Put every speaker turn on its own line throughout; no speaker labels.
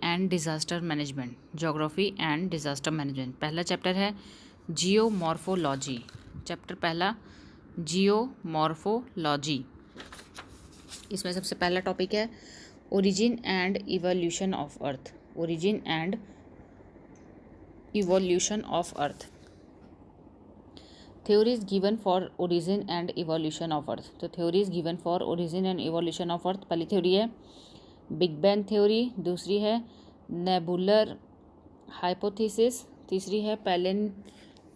And disaster management. Geography and disaster management पहला chapter है geomorphology. Chapter पहला geomorphology. इसमें सबसे पहला टॉपिक है origin and evolution of earth. Origin and evolution of earth. Theories given for origin and evolution of earth. तो theories given for origin and evolution of earth, पहली theory है big bang theory, दूसरी है nebular hypothesis, तीसरी है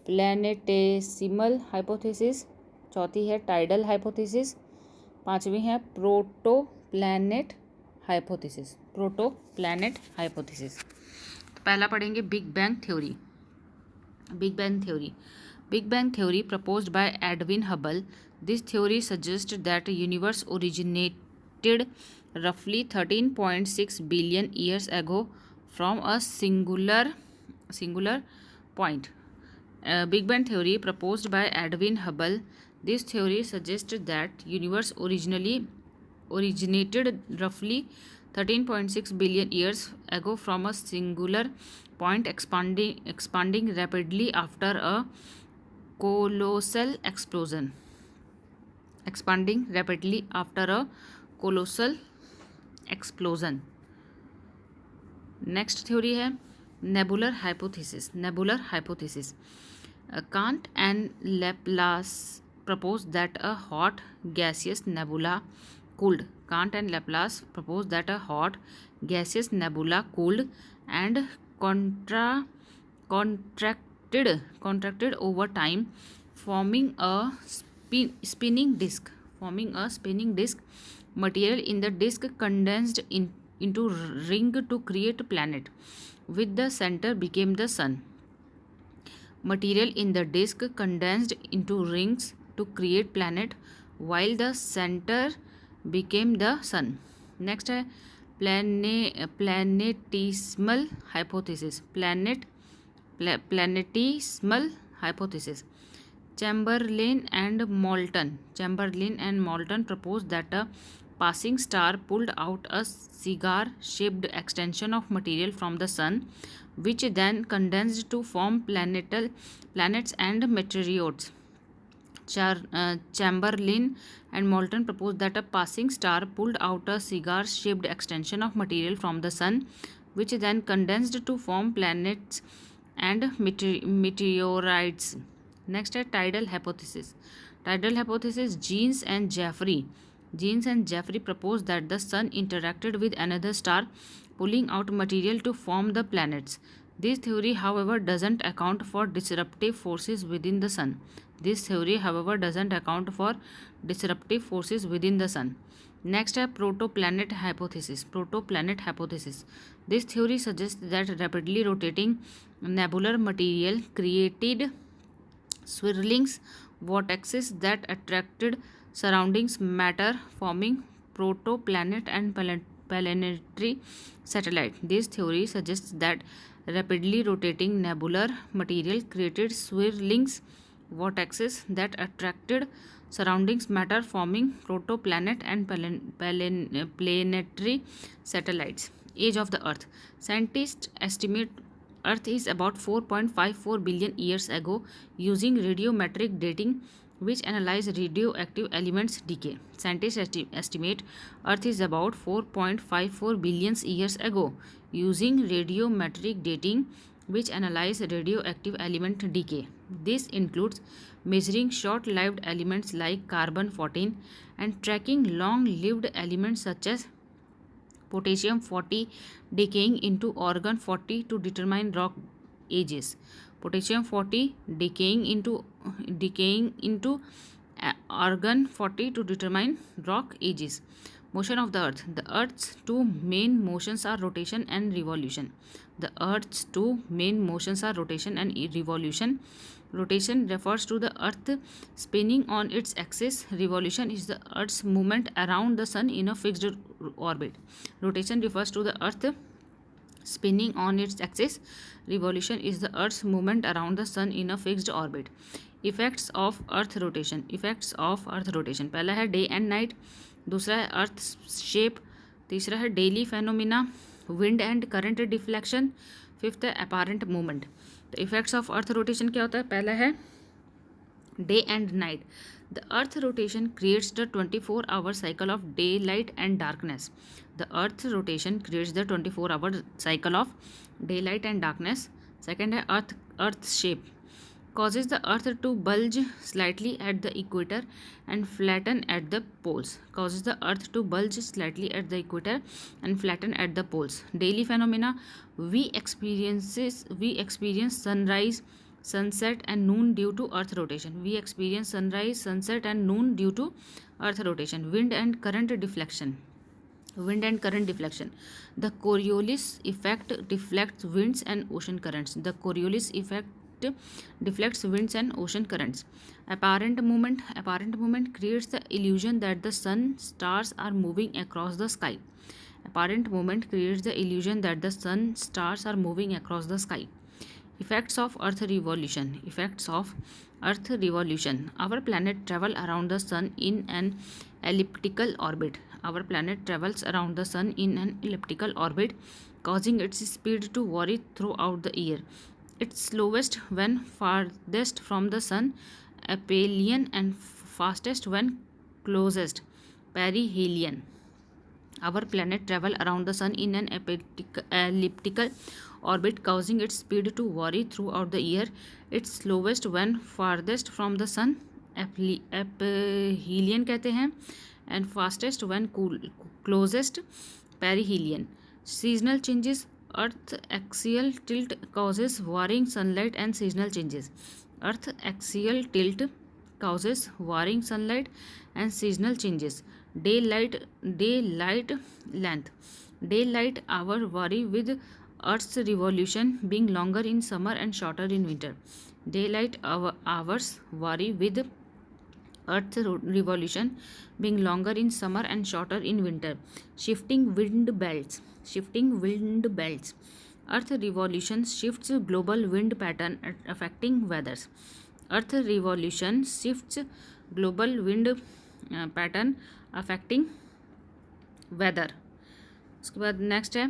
प्लैनेटेसिमल hypothesis, चौथी है tidal hypothesis, पांचवी है प्रोटोप्लैनेट हाइपोथेसिस। Protoplanet hypothesis. तो पहला पढ़ेंगे big bang theory. Big bang theory. Big Bang theory proposed by Edwin Hubble. This theory suggests that the universe originated roughly 13.6 billion years ago from a singular point. Big Bang theory proposed by Edwin Hubble. This theory suggests that universe originated roughly 13.6 billion years ago from a singular point, expanding rapidly after a colossal explosion. Expanding rapidly after a colossal explosion. Next theory है nebular hypothesis. Nebular hypothesis. Kant and Laplace proposed that a hot gaseous nebula cooled. Kant and Laplace proposed that a hot gaseous nebula cooled and contracted over time, forming a spinning disk. Material in the disk condensed into ring to create planet, with the center became the sun. Material in the disk condensed into rings to create planet, while the center became the sun. Next है planetesimal hypothesis. Planetesimal hypothesis. Chamberlain and Moulton proposed that a passing star pulled out a cigar-shaped extension of material from the sun, which then condensed to form planets and meteoroids. Chamberlain and Moulton proposed that a passing star pulled out a cigar-shaped extension of material from the sun, which then condensed to form planets and meteoroids. Next है tidal hypothesis. Tidal hypothesis. Jeans and Jeffrey proposed that the sun interacted with another star, pulling out material to form the planets. This theory, however, doesn't account for disruptive forces within the sun. Next है protoplanet hypothesis. This theory suggests that rapidly rotating nebular material created swirling vortices that attracted surrounding matter, forming protoplanet and planetary satellite. This theory suggests that rapidly rotating nebular material created swirling vortices that attracted surrounding matter, forming protoplanet and planetary satellites. Age of the Earth. Scientists estimate Earth is about 4.54 billion years ago using radiometric dating, which analyze radioactive elements decay. Scientists estimate Earth is about 4.54 billion years ago using radiometric dating, which analyze radioactive element decay. This includes measuring short-lived elements like carbon-14 and tracking long-lived elements such as potassium-40 decaying into argon-40 to determine rock ages. Potassium-40 decaying into argon-40 to determine rock ages. Motion of the Earth. The Earth's two main motions are rotation and revolution. Rotation refers to the Earth spinning on its axis. Revolution is the Earth's movement around the Sun in a fixed orbit. Rotation refers to the Earth spinning on its axis. Revolution is the Earth's movement around the Sun in a fixed orbit. Effects of Earth rotation. पहला है day and night, दूसरा है अर्थ shape, तीसरा है daily phenomena, wind and current deflection, fifth है apparent movement. तो effects of earth rotation क्या होता है? पहला है day and night. The earth rotation creates the 24 hour cycle of daylight and darkness. The earth rotation creates the 24 hour cycle of daylight and darkness. Second है earth shape, causes the earth to bulge slightly at the equator and flatten at the poles. Causes the earth to bulge slightly at the equator and flatten at the poles. Daily phenomena, we experience sunrise, sunset and noon due to earth rotation. We experience sunrise, sunset and noon due to earth rotation. Wind and current deflection. Wind and current deflection. The Coriolis effect deflects winds and ocean currents. The Coriolis effect deflects winds and ocean currents. Apparent movement. Apparent movement creates the illusion that the sun, stars are moving across the sky. Apparent movement creates the illusion that the sun, stars are moving across the sky. Effects of earth revolution. Effects of earth revolution. Our planet travels around the sun in an elliptical orbit. Our planet travels around the sun in an elliptical orbit, causing its speed to vary throughout the year. It's slowest when farthest from the sun, aphelion, and fastest when closest, perihelion. Our planet travels around the sun in an elliptical orbit, causing its speed to vary throughout the year. It's slowest when farthest from the sun, aphelion कहते हैं, and fastest when closest, perihelion. Seasonal changes. Earth axial tilt causes varying sunlight and seasonal changes. Earth axial tilt causes varying sunlight and seasonal changes. Daylight length. Daylight hour vary with Earth's revolution, being longer in summer and shorter in winter. Daylight hours vary with Earth's revolution, being longer in summer and shorter in winter. Shifting wind belts. Shifting wind belts. Earth revolution shifts global wind pattern affecting weathers. Earth revolution shifts global wind pattern affecting weather. उसके बाद next है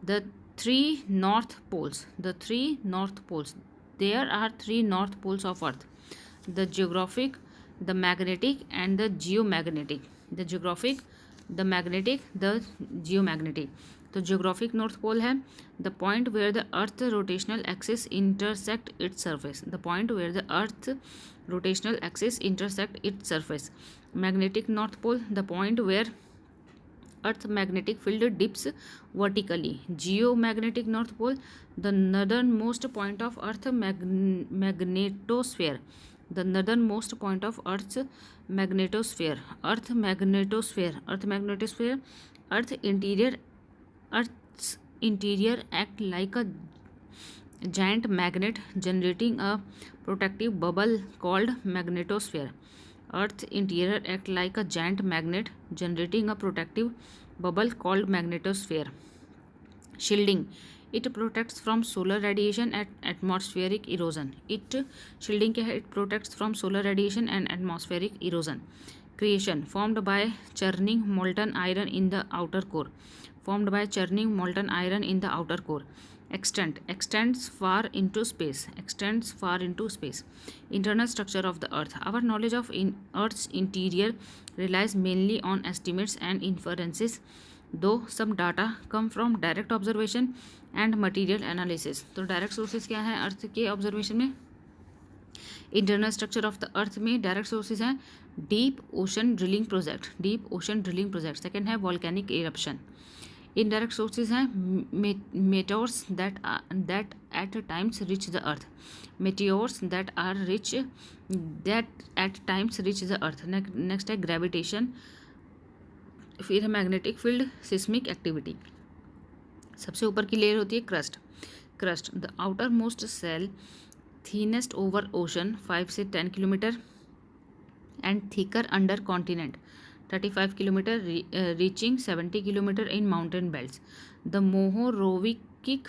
the three north poles. The three north poles. There are three north poles of Earth: the geographic, the magnetic and the geomagnetic. The geographic, the magnetic, the geomagnetic. तो geographic north pole है the point where the earth rotational axis intersect its surface. The point where the earth rotational axis intersect its surface. Magnetic north pole, the point where earth magnetic field dips vertically. Geomagnetic north pole, the northernmost point of earth magnetosphere. The northernmost point of Earth's magnetosphere. Earth magnetosphere. Earth magnetosphere. Earth's interior act like a giant magnet, generating a protective bubble called magnetosphere. Earth's interior act like a giant magnet, generating a protective bubble called magnetosphere. Shielding. It protects from solar radiation and atmospheric erosion. Shielding क्या है? It protects from solar radiation and atmospheric erosion. Creation. Formed by churning molten iron in the outer core. Formed by churning molten iron in the outer core. Extent. Extends far into space. Extends far into space. Internal structure of the earth. Our knowledge of earth's interior relies mainly on estimates and inferences, though some data come from direct observation and material analysis. तो direct sources क्या है अर्थ के observation में? Internal structure of the earth में direct sources हैं deep ocean drilling project. Deep ocean drilling project. Second है volcanic eruption. Indirect sources हैं meteors that at times reach the earth. Meteors that at times reach the earth. Next है gravitation. फिर है magnetic field, seismic activity. सबसे ऊपर की layer होती है crust. Crust the outermost shell, thinnest over ocean 5 से 10 kilometre and thicker under continent 35 kilometre, reaching 70 kilometre in mountain belts. The Mohorovicic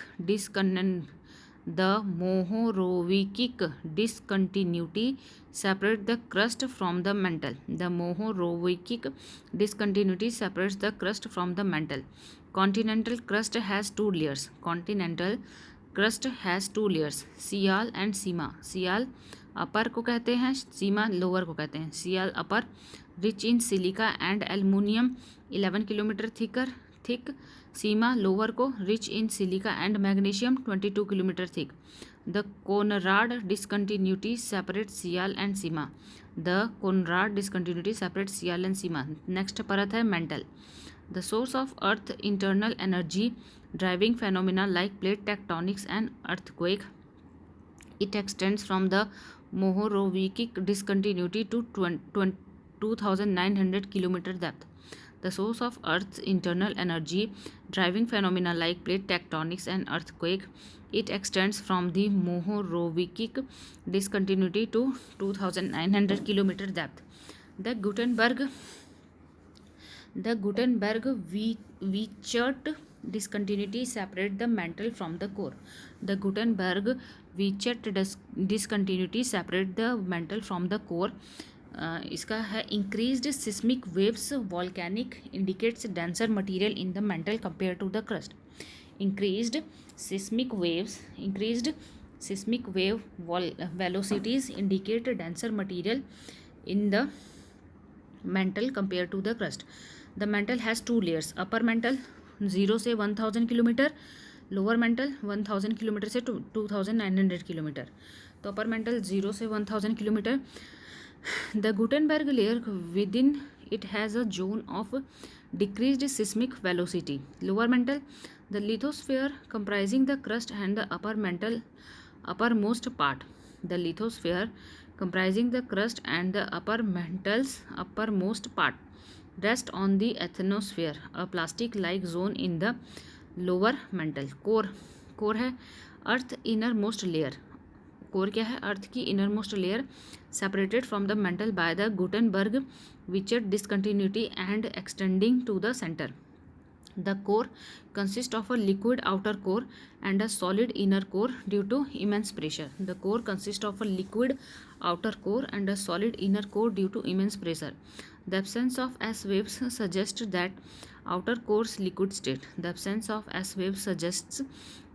discontinuity separate the crust from the mantle. The Mohorovicic discontinuity separates the crust from the mantle, Continental crust has two layers. Continental crust has two layers, sial and sima. Sial upper को कहते हैं, sima lower को कहते हैं. Sial upper rich in silica and aluminium 11 kilometre thick. Sima lower को rich in silica and magnesium 22 kilometre thick. The Conrad discontinuity separate sial and sima. The Conrad discontinuity separate sial and sima. Next परत है mantle. The source of Earth internal energy driving phenomena like plate tectonics and earthquake. It extends from the Mohorovičić discontinuity to 2,900 km depth. The source of Earth's internal energy driving phenomena like plate tectonics and earthquake. It extends from the Mohorovičić discontinuity to 2,900 km depth. The Gutenberg-Vichert discontinuity separate the mantle from the core. The Gutenberg-Vichert discontinuity separate the mantle from the core. इसका है increased seismic waves volcanic indicates denser material in the mantle compared to the crust. Increased seismic wave velocities indicate denser material in the mantle compared to the crust. The mantle has two layers. Upper mantle 0 से 1000 kilometre, lower mantle 1000 kilometre से 2900 kilometre. तो upper mantle 0 से 1000 kilometre. The Gutenberg layer within it has a zone of decreased seismic velocity. Lower mantle, the lithosphere comprising the crust and the uppermost part. The lithosphere comprising the crust and the upper mantle's uppermost part rest on the asthenosphere, a plastic-like zone in the lower mantle. core है अर्थ innermost layer. core क्या है? अर्थ की innermost layer separated from the mantle by the Gutenberg-Vichert discontinuity and extending to the center. The core consists of a liquid outer core and a solid inner core due to immense pressure. The core consists of a liquid outer core and a solid inner core due to immense pressure. The absence of S waves suggests that outer core's liquid state. The absence of S waves suggests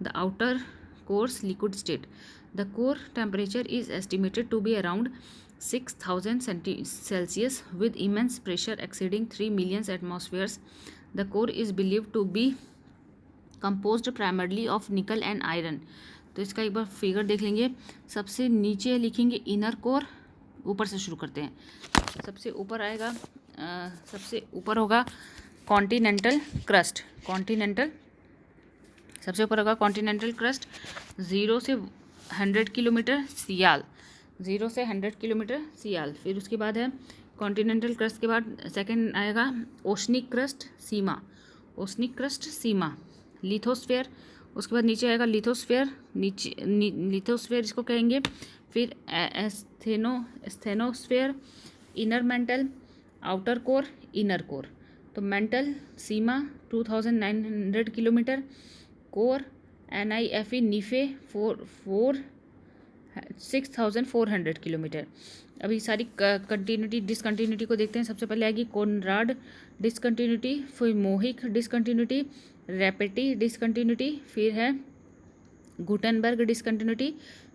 the outer core's liquid state. The core temperature is estimated to be around 6000 Celsius with immense pressure exceeding 3 million atmospheres. The core is believed to be composed primarily of nickel and iron. तो इसका एक बार figure देख लेंगे. सबसे नीचे लिखेंगे inner core, ऊपर से शुरू करते हैं. सबसे ऊपर आएगा, सबसे ऊपर होगा कॉन्टिनेंटल क्रस्ट. सबसे ऊपर होगा कॉन्टिनेंटल क्रस्ट. 0 से 100 किलोमीटर सियाल. 0 से 100 किलोमीटर सियाल. फिर उसके बाद है कॉन्टिनेंटल क्रस्ट के बाद सेकंड आएगा ओशनिक क्रस्ट सीमा. ओशनिक क्रस्ट सीमा. लिथोस्फेयर, उसके बाद नीचे आएगा लिथोस्फेयर. लिथोस्फेयर इसको कहेंगे. फिर asthenosphere, inner mental, outer core, inner core. तो मेंटल सीमा 2900 किलोमीटर, कोर NIFE नीफे 6400 किलोमीटर. अभी सारी कंटिन्यूटी डिसकंटिन्यूटी को देखते हैं. सबसे पहले आएगी कोनराड डिसकंटिन्यूटी, फिर मोहिक डिसकंटिन्यूटी, रैपेटी डिसकंटिन्यूटी, फिर है गुटेनबर्ग डिसकंटिन्यूटी,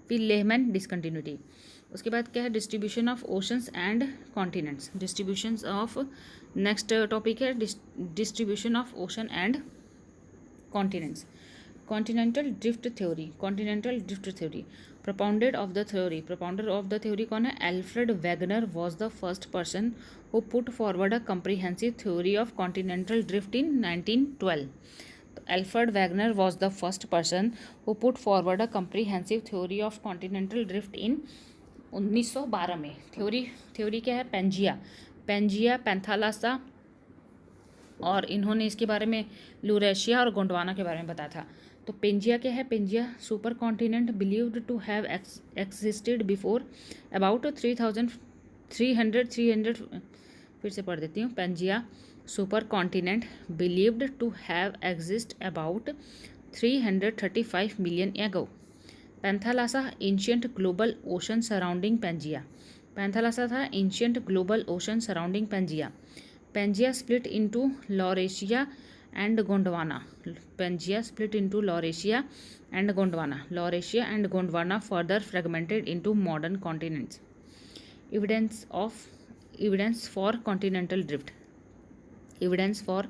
फिर लेहमैन डिसकंटिन्यूटी. उसके बाद क्या है distribution of oceans and continents. Distribution of next topic है distribution of ocean and continents. Continental drift theory. Propounder of the theory कौन है? Alfred Wegener was the first person who put forward a comprehensive theory of continental drift in 1912. Alfred Wegener was the first person who put forward a comprehensive theory of continental drift in 1912 में. Theory क्या है? Pangaea Panthalassa, और इन्होंने इसके बारे में लूरेशिया और गोंडवाना के बारे में बताया था. तो पेंजिया क्या है? Pangaea supercontinent believed to have existed before about 300 फिर से पढ़ देती हूँ. Pangaea supercontinent believed to have exist about 335 million ago. Panthalassa ancient global ocean surrounding Pangaea. Panthalassa था ancient global ocean surrounding Pangaea. Pangaea split into Laurasia and Gondwana. Pangaea split into Laurasia and Gondwana. Laurasia and Gondwana further fragmented into modern continents. Evidence for continental drift. Evidence for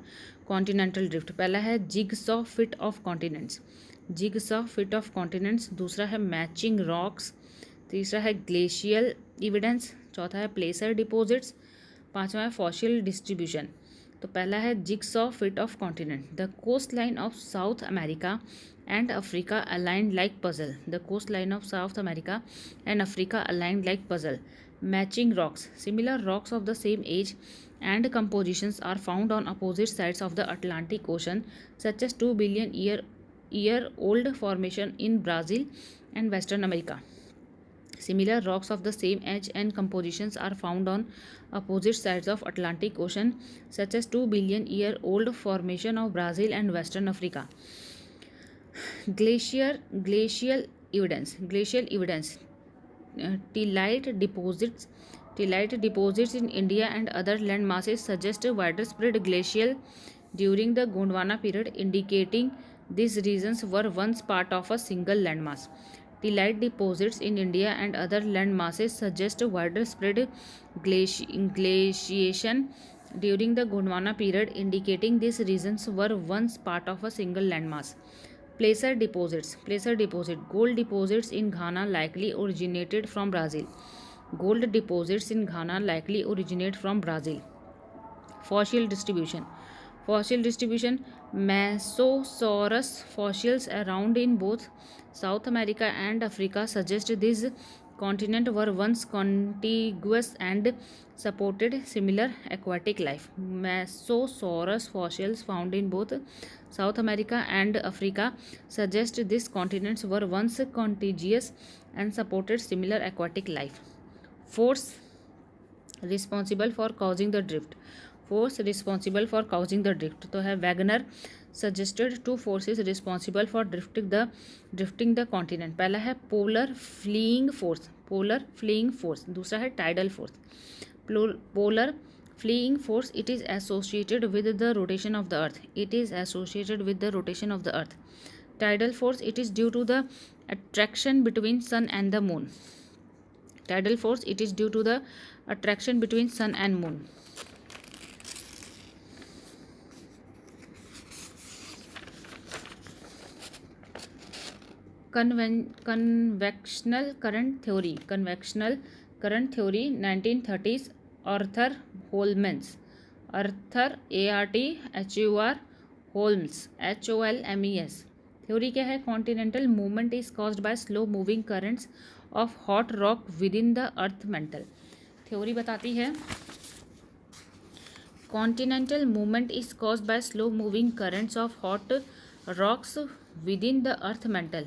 continental drift, पहला है jigsaw fit of continents, jigsaw fit of continents, दूसरा है matching rocks, तीसरा है glacial evidence, चौथा है प्लेसर deposits, पांचवा है फॉसिल डिस्ट्रीब्यूशन। तो पहला है jigsaw fit of continent, the coast line of South America and Africa aligned like puzzle, the coast line of South America and Africa aligned like puzzle. Matching rocks, similar rocks of the same age and compositions are found on opposite sides of the Atlantic Ocean, such as 2 billion year old formation in Brazil and Western America. Similar rocks of the same age and compositions are found on opposite sides of Atlantic Ocean, such as 2 billion year old formation of Brazil and Western Africa. Glacial evidence. Tillite deposits in India and other land masses suggest widespread glacial during the Gondwana period, indicating these regions were once part of a single landmass. Tillite deposits in India and other land masses suggest widespread glaciation during the Gondwana period, indicating these regions were once part of a single landmass. Placer deposit. Gold deposits in Ghana likely originated from Brazil. Gold deposits in Ghana likely originate from Brazil. Fossil distribution. Mesosaurus fossils around in both South America and Africa suggest these continents were once contiguous and supported similar aquatic life. Mesosaurus fossils found in both South America and Africa suggest these continents were once contiguous and supported similar aquatic life. Force responsible for causing the drift. तो है Wagner suggested two forces responsible for drifting the continent. पहला है polar fleeing force, दूसरा है tidal force. Polar fleeing force, it is associated with the rotation of the earth. Tidal force, it is due to the attraction between sun and the moon. Convectional current theory, 1930s, Arthur Holmes, Holmes. Theory क्या है? Continental movement is caused by slow moving currents of hot rock within the earth mantle. Theory बताती है continental movement is caused by slow moving currents of hot rocks within the earth mantle.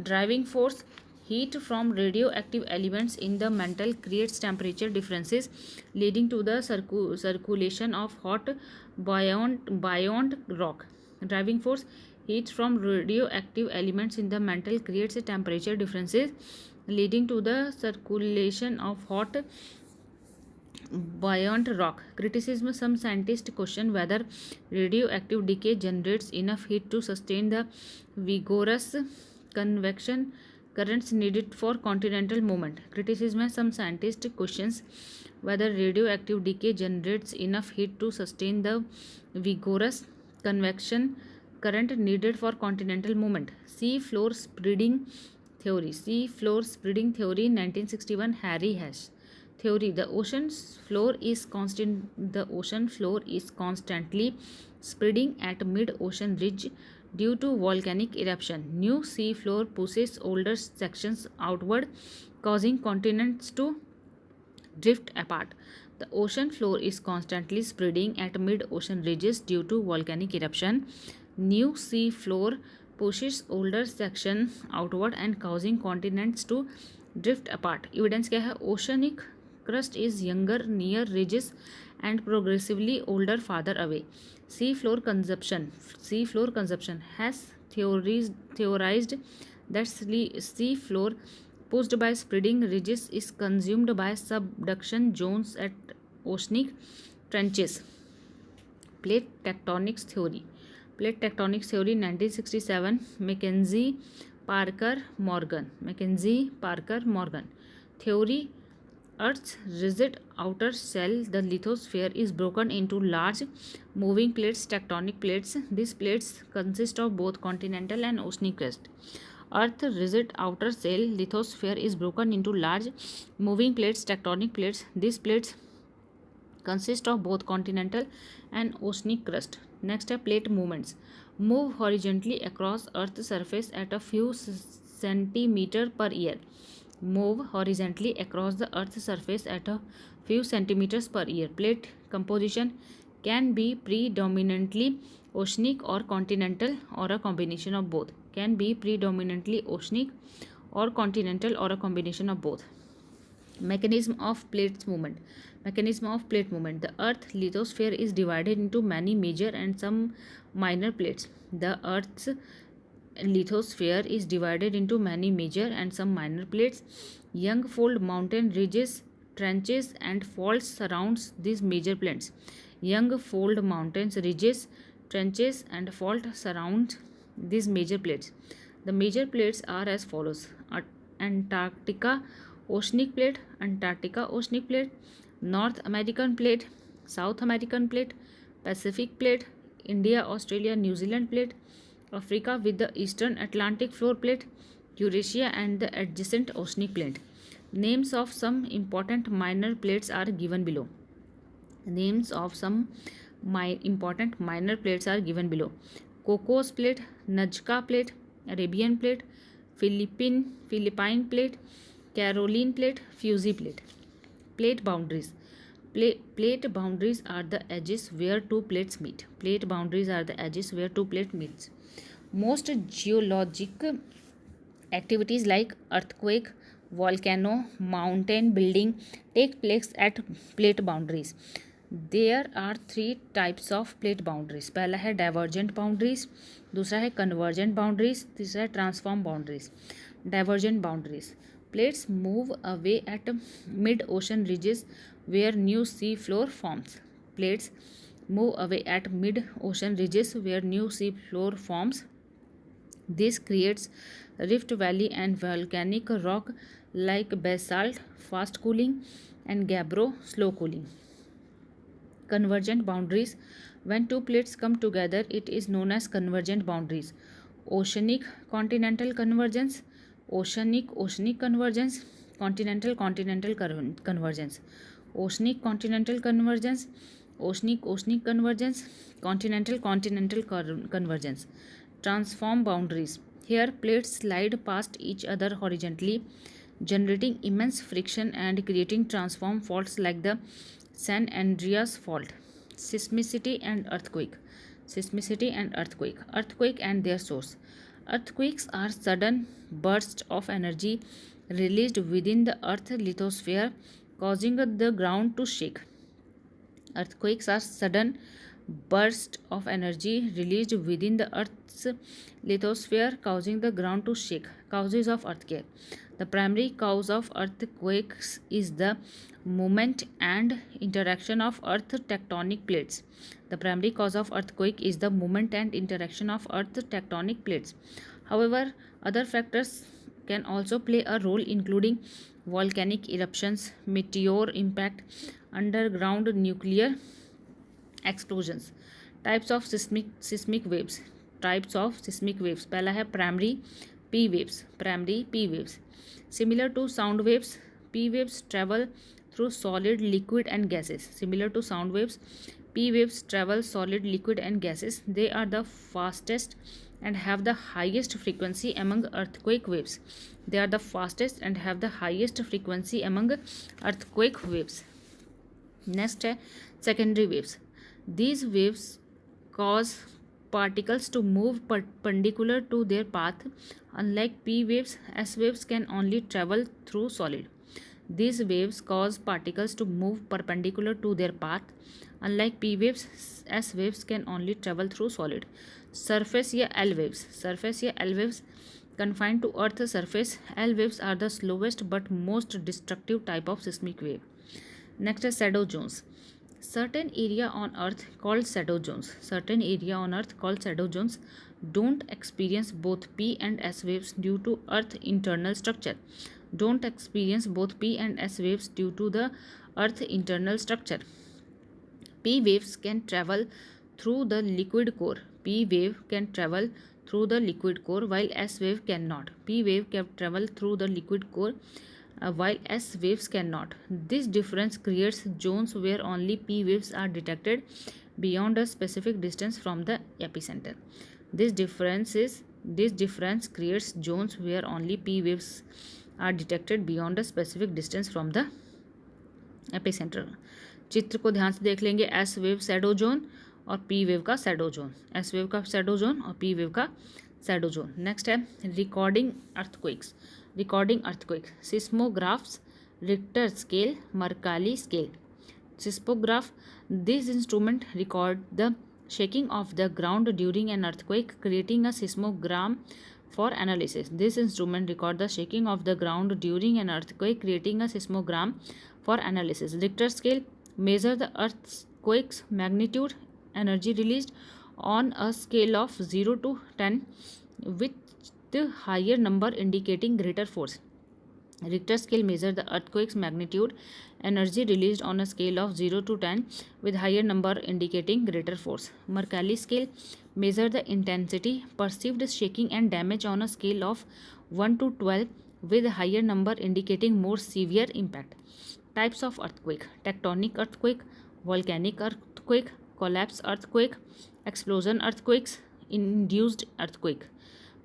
Driving force, heat from radioactive elements in the mantle creates temperature differences leading to the circulation of hot buoyant rock. Driving force, heat from radioactive elements in the mantle creates temperature differences leading to the circulation of hot buoyant rock. Criticism, some scientists question whether radioactive decay generates enough heat to sustain the vigorous convection currents needed for continental movement. Criticism, some scientists questions whether radioactive decay generates enough heat to sustain the vigorous convection current needed for continental movement. Sea floor spreading theory, 1961, Harry Hash. Theory, the ocean floor is constantly spreading at mid-ocean ridge due to volcanic eruption. New sea floor pushes older sections outward, causing continents to drift apart. The ocean floor is constantly spreading at mid-ocean ridges due to volcanic eruption. New sea floor pushes older section outward and causing continents to drift apart. Evidence क्या है? Oceanic crust is younger near ridges and progressively older farther away. Sea floor consumption has theorized that sea floor pushed by spreading ridges is consumed by subduction zones at oceanic trenches. Plate tectonics theory, Plate tectonics theory 1967, Mackenzie Parker Morgan. Theory: Earth's rigid outer shell, the lithosphere, is broken into large moving plates, tectonic plates. These plates consist of both continental and oceanic crust. Earth's rigid outer shell, lithosphere, is broken into large moving plates, tectonic plates. These plates consist of both continental and oceanic crust. Next are plate movements. Move horizontally across Earth's surface at a few centimeters per year. Move horizontally across the Earth's surface at a few centimeters per year. Plate composition can be predominantly oceanic or continental or a combination of both. Can be predominantly oceanic or continental or a combination of both. Mechanism of plate movement. The Earth lithosphere is divided into many major and some minor plates. The Earth's lithosphere is divided into many major and some minor plates. Young fold mountain ridges, trenches and faults surrounds these major plates. Young fold mountains ridges, trenches and fault surround these major plates. The major plates are as follows: Antarctica oceanic plate, North American plate, South American plate, Pacific plate, India, Australia, New Zealand plate, Africa with the Eastern Atlantic floor plate, Eurasia and the adjacent oceanic plate. Names of some important minor plates are given below. Names of some important minor plates are given below. Cocos plate, Nazca plate, Arabian plate, Philippine plate, Caroline plate, Fuji plate. Plate boundaries. Plate boundaries are the edges where two plates meet. Plate boundaries are the edges where two plates meet. Most geologic activities like earthquake, volcano, mountain building take place at plate boundaries. There are three types of plate boundaries. पहला है divergent boundaries, दूसरा है convergent boundaries, तीसरा है transform boundaries. Divergent boundaries. Plates move away at mid-ocean ridges where new sea floor forms. Plates move away at mid-ocean ridges where new sea floor forms. This creates rift valley and volcanic rock like basalt, fast cooling, and gabbro, slow cooling. Convergent boundaries. When two plates come together, it is known as convergent boundaries. Oceanic continental convergence, oceanic convergence, continental convergence, oceanic continental convergence, oceanic convergence, continental convergence. Transform boundaries. Here plates slide past each other horizontally, generating immense friction and creating transform faults like the San Andreas fault. Seismicity and earthquake. Earthquake and their source. Earthquakes are sudden bursts of energy released within the Earth's lithosphere, causing the ground to shake. Earthquakes are sudden bursts of energy released within the Earth's lithosphere, causing the ground to shake. Causes of earthquake. The primary cause of earthquakes is the movement and interaction of earth tectonic plates. The primary cause of earthquake is the movement and interaction of earth tectonic plates. However, other factors can also play a role, including volcanic eruptions, meteor impact, underground nuclear explosions. Types of seismic waves. पहला है primary P waves. Similar to sound waves, P waves travel through solid, liquid and gases. Similar to sound waves, P waves travel solid, liquid and gases. They are the fastest and have the highest frequency among earthquake waves. Next है secondary waves. These waves cause particles to move perpendicular to their path. Unlike P waves, S waves can only travel through solid. These waves cause particles to move perpendicular to their path. Unlike P waves, S waves can only travel through solid. Surface या L waves confined to Earth's surface. L waves are the slowest but most destructive type of seismic wave. Next is shadow zones. Certain area on Earth called shadow zones. Certain area on Earth called shadow zones don't experience both P and S waves due to Earth internal structure. Don't experience both P and S waves due to the Earth internal structure. P waves can travel through the liquid core. P wave can travel through the liquid core while S wave cannot. P wave can travel through the liquid core while S waves cannot. This difference creates zones where only P waves are detected beyond a specific distance from the epicenter. This difference creates zones where only P waves are detected beyond a specific distance from the epicentre. चित्र को ध्यान से देख लेंगे. S wave shadow zone और P wave का shadow zone. S wave का shadow zone और पी वेव का शैडो जोन. नेक्स्ट है recording earthquakes. Recording earthquake. Seismographs, Richter scale, Mercalli scale. Seismograph. This instrument record the shaking of the ground during an earthquake, creating a seismogram for analysis. This instrument record the shaking of the ground during an earthquake, creating a seismogram for analysis. Richter scale measure the earthquake's magnitude, energy released on a scale of 0 to 10, with the higher number indicating greater force. Richter scale measure the earthquake's magnitude, energy released on a scale of 0 to 10 with higher number indicating greater force. Mercalli scale measure the intensity, perceived shaking and damage on a scale of 1 to 12 with higher number indicating more severe impact. Types of earthquake: tectonic earthquake, volcanic earthquake, collapse earthquake, explosion earthquakes, induced earthquake.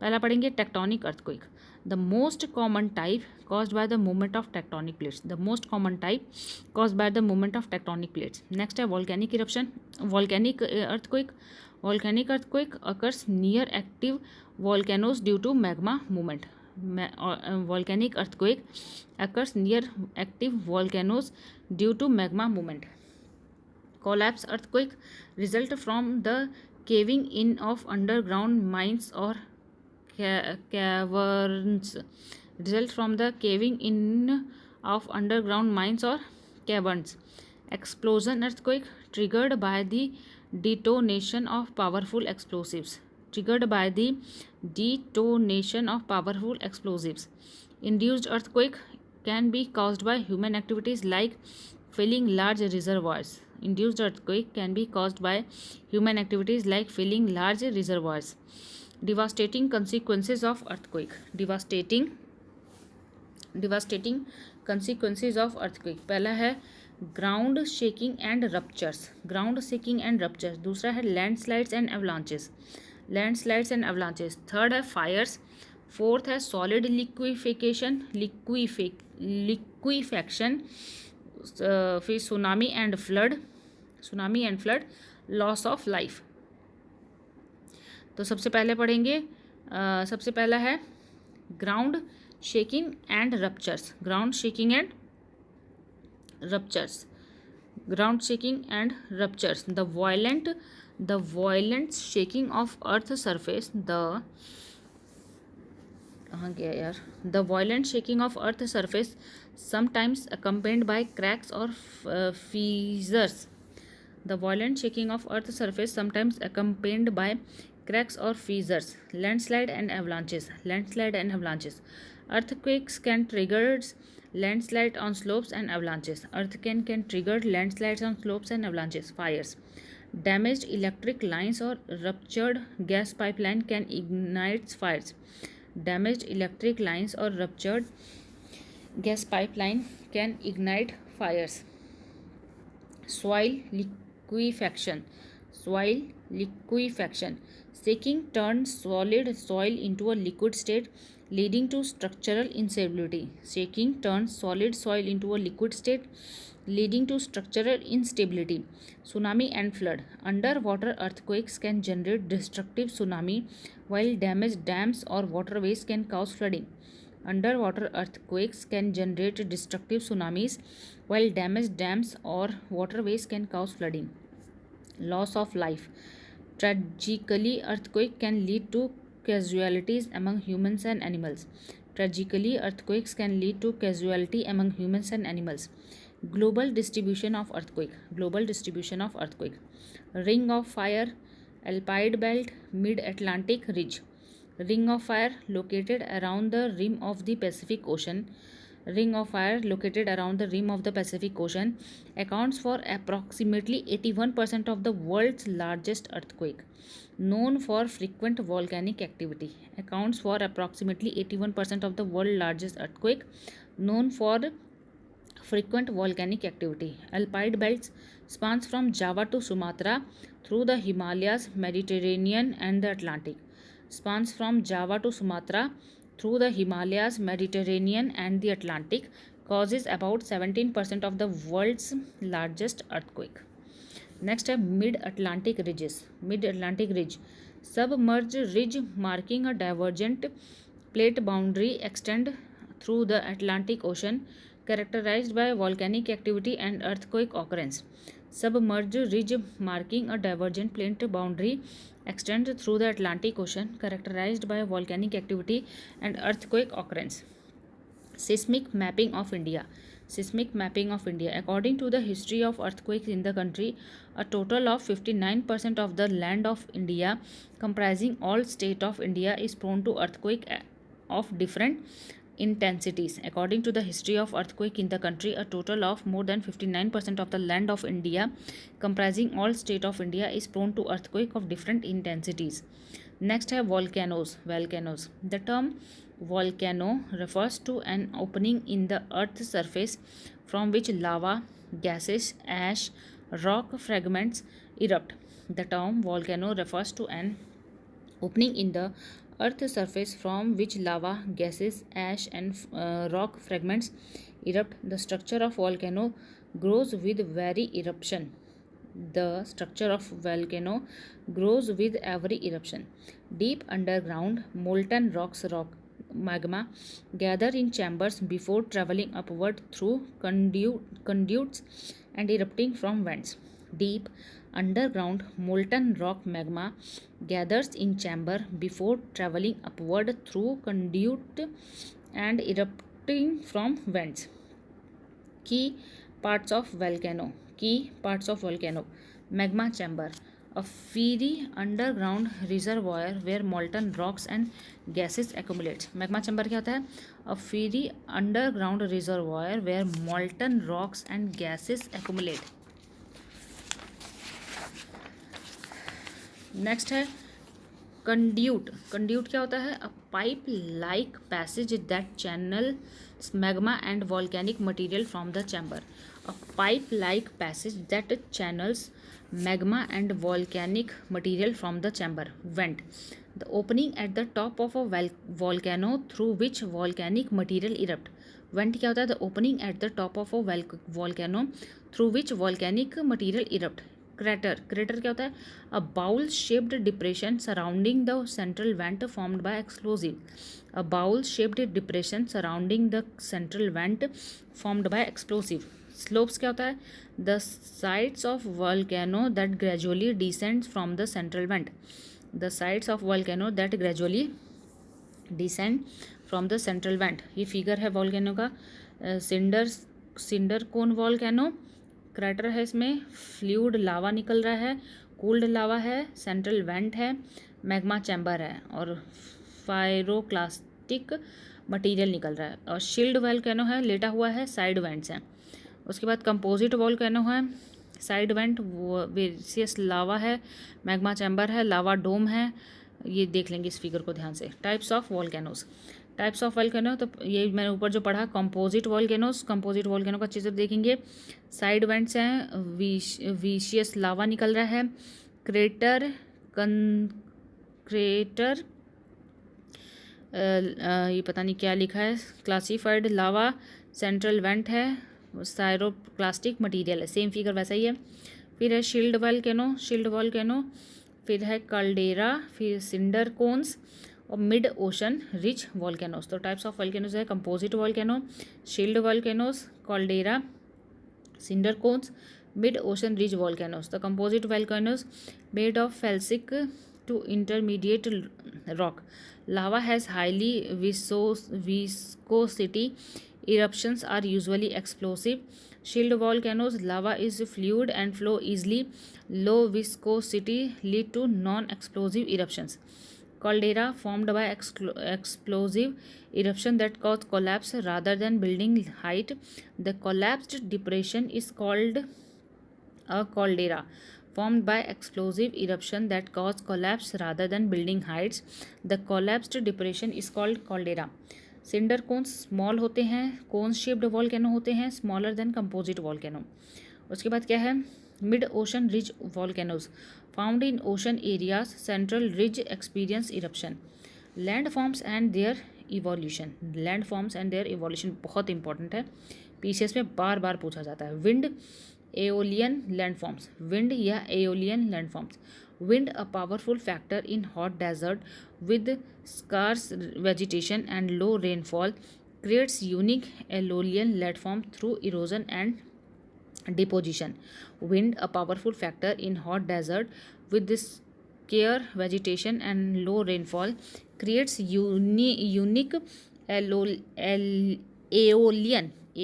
पहला पढ़ेंगे tectonic earthquake. The most common type caused by the movement of tectonic plates. The most common type caused by the movement of tectonic plates. Next है volcanic eruption. Volcanic earthquake. Volcanic earthquake occurs near active volcanoes due to magma movement. Volcanic earthquake occurs near active volcanoes due to magma movement. Collapse earthquake result from the caving in of underground mines or caverns. Result from the caving in of underground mines or caverns. Explosion earthquake triggered by the detonation of powerful explosives. Triggered by the detonation of powerful explosives. Induced earthquake can be caused by human activities like filling large reservoirs. Induced earthquake can be caused by human activities like filling large reservoirs. Devastating consequences of earthquake. Devastating consequences of earthquake. पहला है ground shaking and ruptures. Ground shaking and ruptures. दूसरा है landslides and avalanches. Landslides and avalanches. Third है Fyers. Fourth है solid liquefaction liquefaction. फिर tsunami and flood. Loss of life. तो सबसे पहले पढ़ेंगे. सबसे पहला है ground shaking and ruptures. Ground shaking and ruptures. Ground shaking and ruptures. The violent shaking of earth surface. कहाँ गया यार. The violent shaking of earth surface sometimes accompanied by cracks or fissures. The violent shaking of earth surface sometimes accompanied by cracks or fissures. Landslide and avalanches. Earthquakes can trigger landslide on slopes and avalanches. Earthquake can trigger landslides on slopes and avalanches. Fires. Damaged electric lines or ruptured gas pipeline can ignite fires. Damaged electric lines or ruptured gas pipeline can ignite fires. Soil liquefaction. Shaking turns solid soil into a liquid state, leading to structural instability. Tsunami and flood. Underwater earthquakes can generate destructive tsunami, while damaged dams or waterways can cause flooding. Underwater earthquakes can generate destructive tsunamis, while damaged dams or waterways can cause flooding. Loss of life. Tragically, earthquake can lead to casualties among humans and animals. Global distribution of earthquake. Global distribution of earthquake. Ring of fire, alpine belt, mid-Atlantic ridge. Ring of fire located around the rim of the Pacific Ocean. Ring of fire located around the rim of the Pacific Ocean accounts for approximately 81% of the world's largest earthquake. Known for frequent volcanic activity. Accounts for approximately 81% of the world's largest earthquake. Known for frequent volcanic activity. Alpine belts spans from Java to Sumatra through the Himalayas, Mediterranean and the Atlantic. Spans from Java to Sumatra through the Himalayas, Mediterranean and the Atlantic, causes about 17% of the world's largest earthquake. Next है mid Atlantic ridges. Mid Atlantic ridge submerge ridge marking a divergent plate boundary extend through the Atlantic ocean characterized by volcanic activity and earthquake occurrence. Submerged ridge marking a divergent plate boundary extends through the Atlantic Ocean characterized by volcanic activity and earthquake occurrence. Seismic mapping of India. Seismic mapping of India. According to the history of earthquakes in the country, a total of 59% of the land of India, comprising all state of India, is prone to earthquake of different intensities. According to the history of earthquake in the country, a total of more than 59% of the land of India, comprising all state of India, is prone to earthquake of different intensities. Next है volcanoes. Volcanoes. The term volcano refers to an opening in the earth's surface from which lava, gases, ash, rock fragments erupt. The term volcano refers to an opening in the earth's surface from which lava, gases, ash and rock fragments erupt. The structure of volcano grows with every eruption. The structure of volcano grows with every eruption. Deep underground molten rock magma gather in chambers before traveling upward through conduits and erupting from vents. Deep underground molten rock magma gathers in chamber before traveling upward through conduit and erupting from vents. Key parts of volcano. Key parts of volcano. Magma chamber, a fiery underground reservoir where molten rocks and gases accumulate. Magma chamber क्या होता है? A fiery underground reservoir where molten rocks and gases accumulate. Next है conduit. Conduit क्या होता है? अ pipe like passage that channel magma and volcanic material from the chamber. A pipe like passage that channels magma and volcanic material from the chamber. Vent, the opening at the top of a volcano through which volcanic material erupt. Vent क्या होता है? The opening at the top of a volcano through which volcanic material erupt. Crater. Crater क्या होता है? A bowl shaped depression surrounding the central vent formed by explosive. A bowl shaped depression surrounding the central vent formed by explosive. Slopes क्या होता है? The sides of volcano that gradually descends from the central vent. The sides of volcano that gradually descend from the central vent. ये figure है volcano का. Cinder cone volcano. Crater है, इसमें fluid लावा निकल रहा है, कूल्ड लावा है, सेंट्रल वेंट है, मैग्मा चैम्बर है और फायरोक्लास्टिक मटेरियल निकल रहा है. और शील्ड वॉल्केनो है, लेटा हुआ है, साइड वेंट्स हैं. उसके बाद कंपोजिट वॉल्केनो है, साइड वेंट, वो वेसियस लावा है, मैग्मा चैम्बर है, लावा डोम है. ये देख लेंगे इस फिगर को ध्यान से. Types of volcanoes. Types of volcano, तो ये मैंने ऊपर जो पढ़ा कंपोजिट वॉल्केनोज. कंपोजिट वॉल्केनो का चित्र देखेंगे. साइड वेंट्स हैं, विशियस लावा निकल रहा है, क्रेटर क्रेटर ये पता नहीं क्या लिखा है, क्लासिफाइड लावा, सेंट्रल वेंट है, साइरोप्लास्टिक मटेरियल है. सेम फिगर वैसा ही है. फिर है शील्ड वॉल्केनो. Shield volcano. फिर है कल्डेरा, फिर सिंडर कोन्स और मिड ओशन रिच वॉल्केनोज. तो टाइप्स ऑफ वॉल्केनोज है composite volcano, shield volcanoes, caldera, cinder cones, mid ocean ridge volcanoes. The composite volcanoes made of felsic to intermediate rock. Lava has highly viscosity. Eruptions are usually explosive. Shield volcanoes, lava is fluid and flow easily. Low viscosity lead to non-explosive eruptions. Caldera formed by explosive eruption that cause collapse rather than building height. The collapsed depression is called a caldera formed by explosive eruption that cause collapse rather than building heights. The collapsed depression is called caldera. Cinder cones small होते हैं, कोन shaped volcano होते हैं, smaller than composite volcano. उसके बाद क्या है, mid ocean ridge volcanoes found in ocean areas. Central ridge experience eruption. Land forms and their evolution. Land forms and their evolution बहुत important है, पीसीएस में बार बार पूछा जाता है. Wind aeolian landforms. विंड या aeolian landforms. Wind, a powerful factor in hot desert with scarce vegetation and low rainfall, creates unique aeolian landform through erosion and deposition. Wind, a powerful factor in hot desert with scarce vegetation and low rainfall, creates unique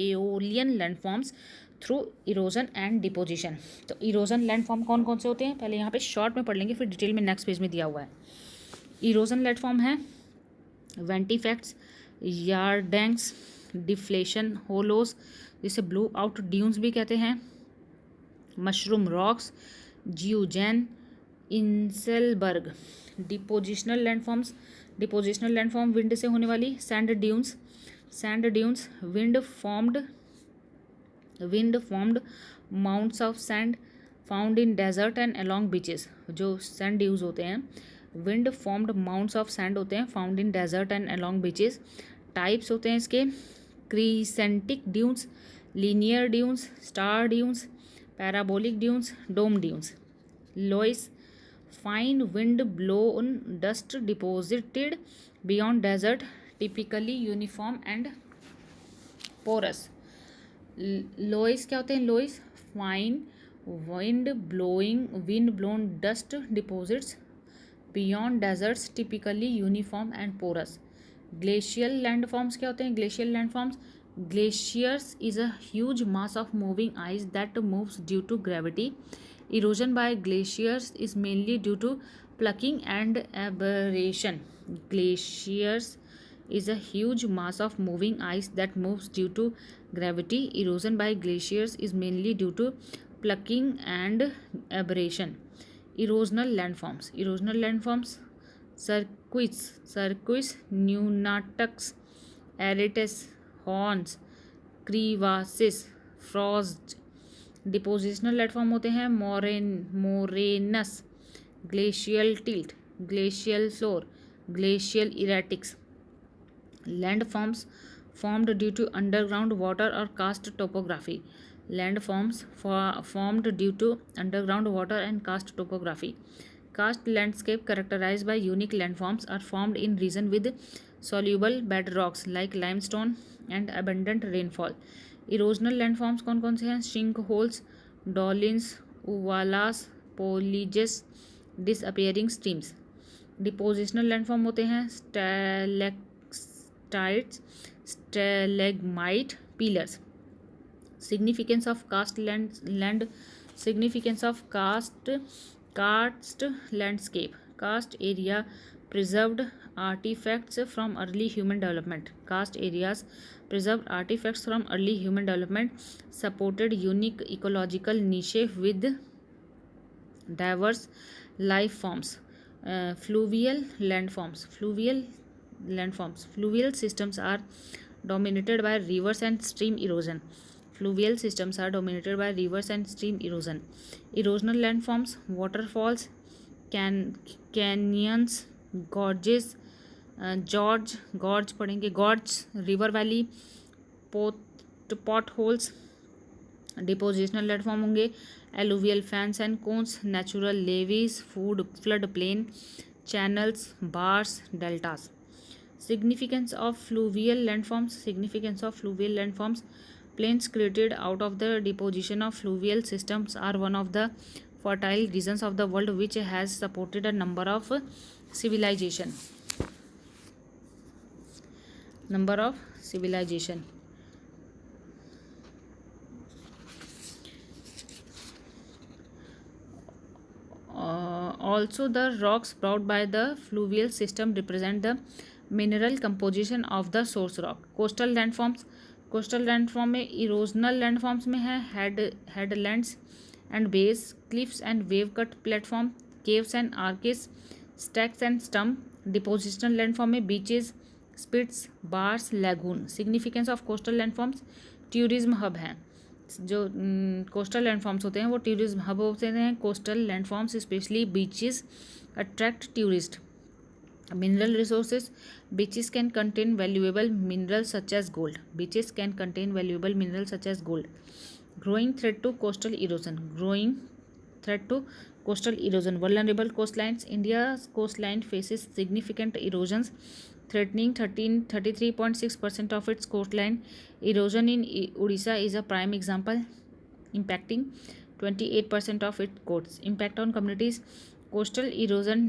aeolian landforms through erosion and deposition. तो erosion landform कौन कौन से होते हैं, पहले यहाँ पे short में पढ़ लेंगे, फिर डिटेल में नेक्स्ट पेज में दिया हुआ है. इरोजन लैंडफॉर्म है वेंटिफैक्ट्स, यार्डेंग्स, डिफ्लेशन होलोज, जिसे ब्लू आउट ड्यून्स भी कहते हैं, mushroom rocks, zeugen, inselberg. Depositional landforms. Depositional landform wind से होने वाली. Sand dunes. Sand dunes wind formed mounds of sand found in desert and along beaches. जो sand dunes होते हैं wind formed mounds of sand होते हैं found in desert and along beaches. types होते हैं इसके crescentic dunes, linear dunes, star dunes, parabolic dunes, dome dunes. loess, fine wind blown dust deposited beyond desert, typically uniform and porous. Loess क्या होते हैं, loess fine wind blown dust deposits beyond deserts, typically uniform and porous. Glacial landforms क्या होते हैं, glacial landforms. Glaciers is a huge mass of moving ice that moves due to gravity. Erosion by glaciers is mainly due to plucking and abrasion. Glaciers is a huge mass of moving ice that moves due to gravity. Erosion by glaciers is mainly due to plucking and abrasion. Erosional landforms. Erosional landforms: cirques, nunataks, aretes, horns, crevasses, frost. Depositional landform होते हैं morainous, glacial tilt, glacial floor, glacial erratics. Landforms formed due to underground water or karst topography. Landforms formed due to underground water and karst topography. Karst landscape characterized by unique landforms are formed in region with soluble bedrocks like limestone and abundant rainfall. Erosional landforms कौन कौन से हैं, sinkholes, dolines, uvalas, polyges, disappearing streams. Depositional landform होते हैं stalactites, stalagmite, pillars. Significance of karst landscape. Karst area preserved artifacts from early human development. Karst areas preserved artifacts from early human development, supported unique ecological niche with diverse life forms. Fluvial landforms. Fluvial systems are dominated by rivers and stream erosion. Erosional landforms: waterfalls, canyons, gorges, gorge पढ़ेंगे, gorge, river valley, potholes. Depositional landform होंगे alluvial fans and cones, natural levees, flood plain, channels, bars, deltas. Significance of fluvial landforms. Plains created out of the deposition of fluvial systems are one of the fertile regions of the world which has supported a number of civilization. Also, the rocks brought by the fluvial system represent the mineral composition of the source rock. Coastal landforms, coastal landform में erosional landforms में है headlands and bays, cliffs and wave cut platform, caves and arches, stacks and stump. Depositional landform में beaches, spits, bars, lagoon. Significance of coastal landforms, tourism hub हैं. जो coastal landforms होते हैं वो tourism hub होते हैं. Coastal landforms specially beaches attract tourist. Mineral resources, beaches can contain valuable minerals such as gold. Beaches can contain valuable minerals such as gold. Growing threat to coastal erosion. Growing threat to coastal erosion. Vulnerable coastlines. India's coastline faces significant erosions, threatening 33.6% of its coastline. Erosion in Odisha is a prime example, impacting 28% of its coasts. Impact on communities. Coastal erosion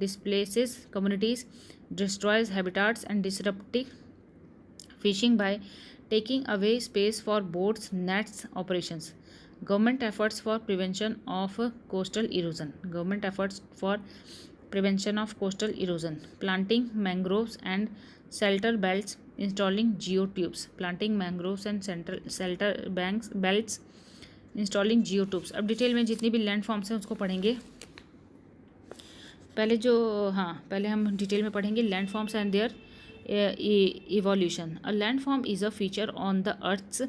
displaces communities, destroys habitats, and disrupts fishing by taking away space for boats, nets operations. Government efforts for prevention of coastal erosion. Government efforts for prevention of coastal erosion. Planting mangroves and shelter belts, installing geotubes. Planting mangroves and shelter belts, installing geotubes. अब detail में जितनी भी land forms हैं उसको पढ़ेंगे. पहले हम detail में पढ़ेंगे land forms and their evolution. A land form is a feature on the earth's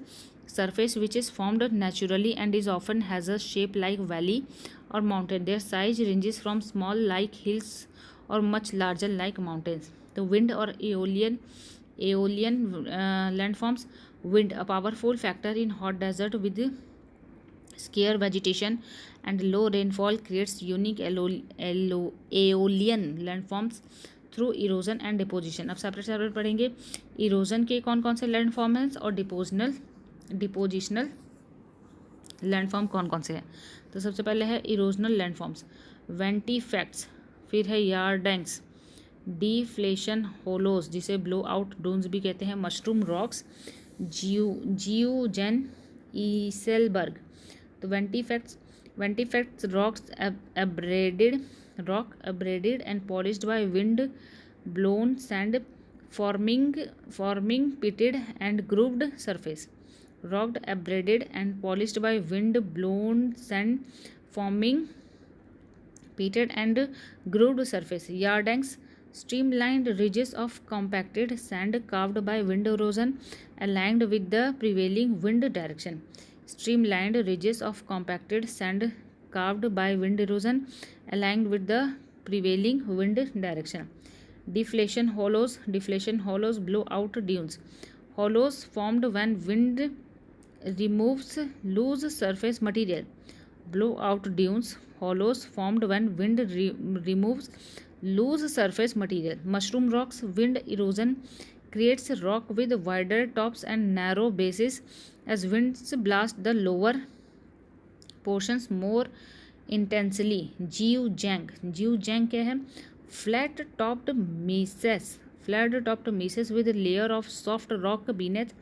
surface which is formed naturally and is often has a shape like valley or mountain. Their size ranges from small like hills or much larger like mountains. The wind or aeolian landforms. Wind, a powerful factor in hot desert with scarce vegetation and low rainfall, creates unique aeolian landforms through erosion and deposition. अब separate पढ़ेंगे erosion के कौन कौन से landform हैं और depositional landform कौन कौन से हैं. तो सबसे पहले है इरोजनल लैंडफॉर्म्स. वेंटीफैक्ट्स, फिर है यार्डेंग्स, डिफ्लेशन होलोज जिसे ब्लो आउट डून्स भी कहते हैं, मशरूम रॉक्स, जियोजेन, ईसेलबर्ग. तो वेंटीफैक्ट्स rocks abraded and polished by wind blown sand, forming pitted and grooved surface. Rocked, abraded and polished by wind blown sand, forming pitted and grooved surface. Yardangs, streamlined ridges of compacted sand carved by wind erosion, aligned with the prevailing wind direction. Streamlined ridges of compacted sand carved by wind erosion, aligned with the prevailing wind direction. Deflation hollows, blow out dunes. Hollows formed when wind removes loose surface material. Blow out dunes. Hollows formed when wind removes loose surface material. Mushroom rocks. Wind erosion creates rock with wider tops and narrow bases as winds blast the lower portions more intensely. Geojang क्या है? Flat topped mesas with a layer of soft rock beneath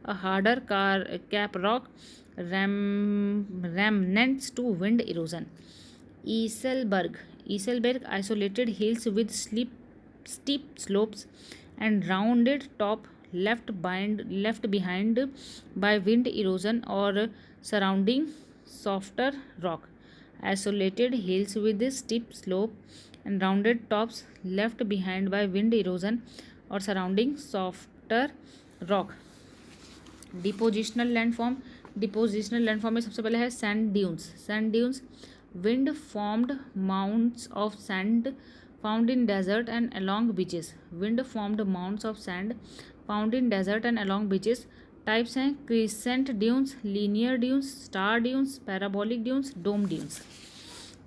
a harder cap rock, remnants to wind erosion. Eiselberg, isolated hills with steep slopes and rounded top left behind by wind erosion or surrounding softer rock. Isolated hills with steep slope and rounded tops left behind by wind erosion or surrounding softer rock. Depositional landform में सबसे पहले है sand dunes. Wind formed mounds of sand found in desert and along beaches. Types हैं crescent dunes, linear dunes, star dunes, parabolic dunes, dome dunes.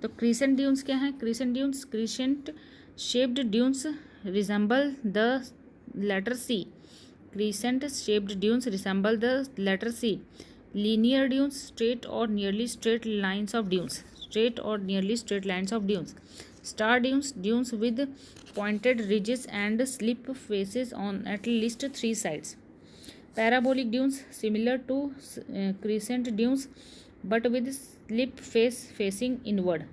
तो crescent dunes क्या हैं? Crescent shaped dunes resemble the letter C. Crescent shaped dunes resemble the letter C. Linear dunes, straight or nearly straight lines of dunes. Star dunes with pointed ridges and slip faces on at least 3 sides. Parabolic dunes, similar to crescent dunes but with slip face facing inward.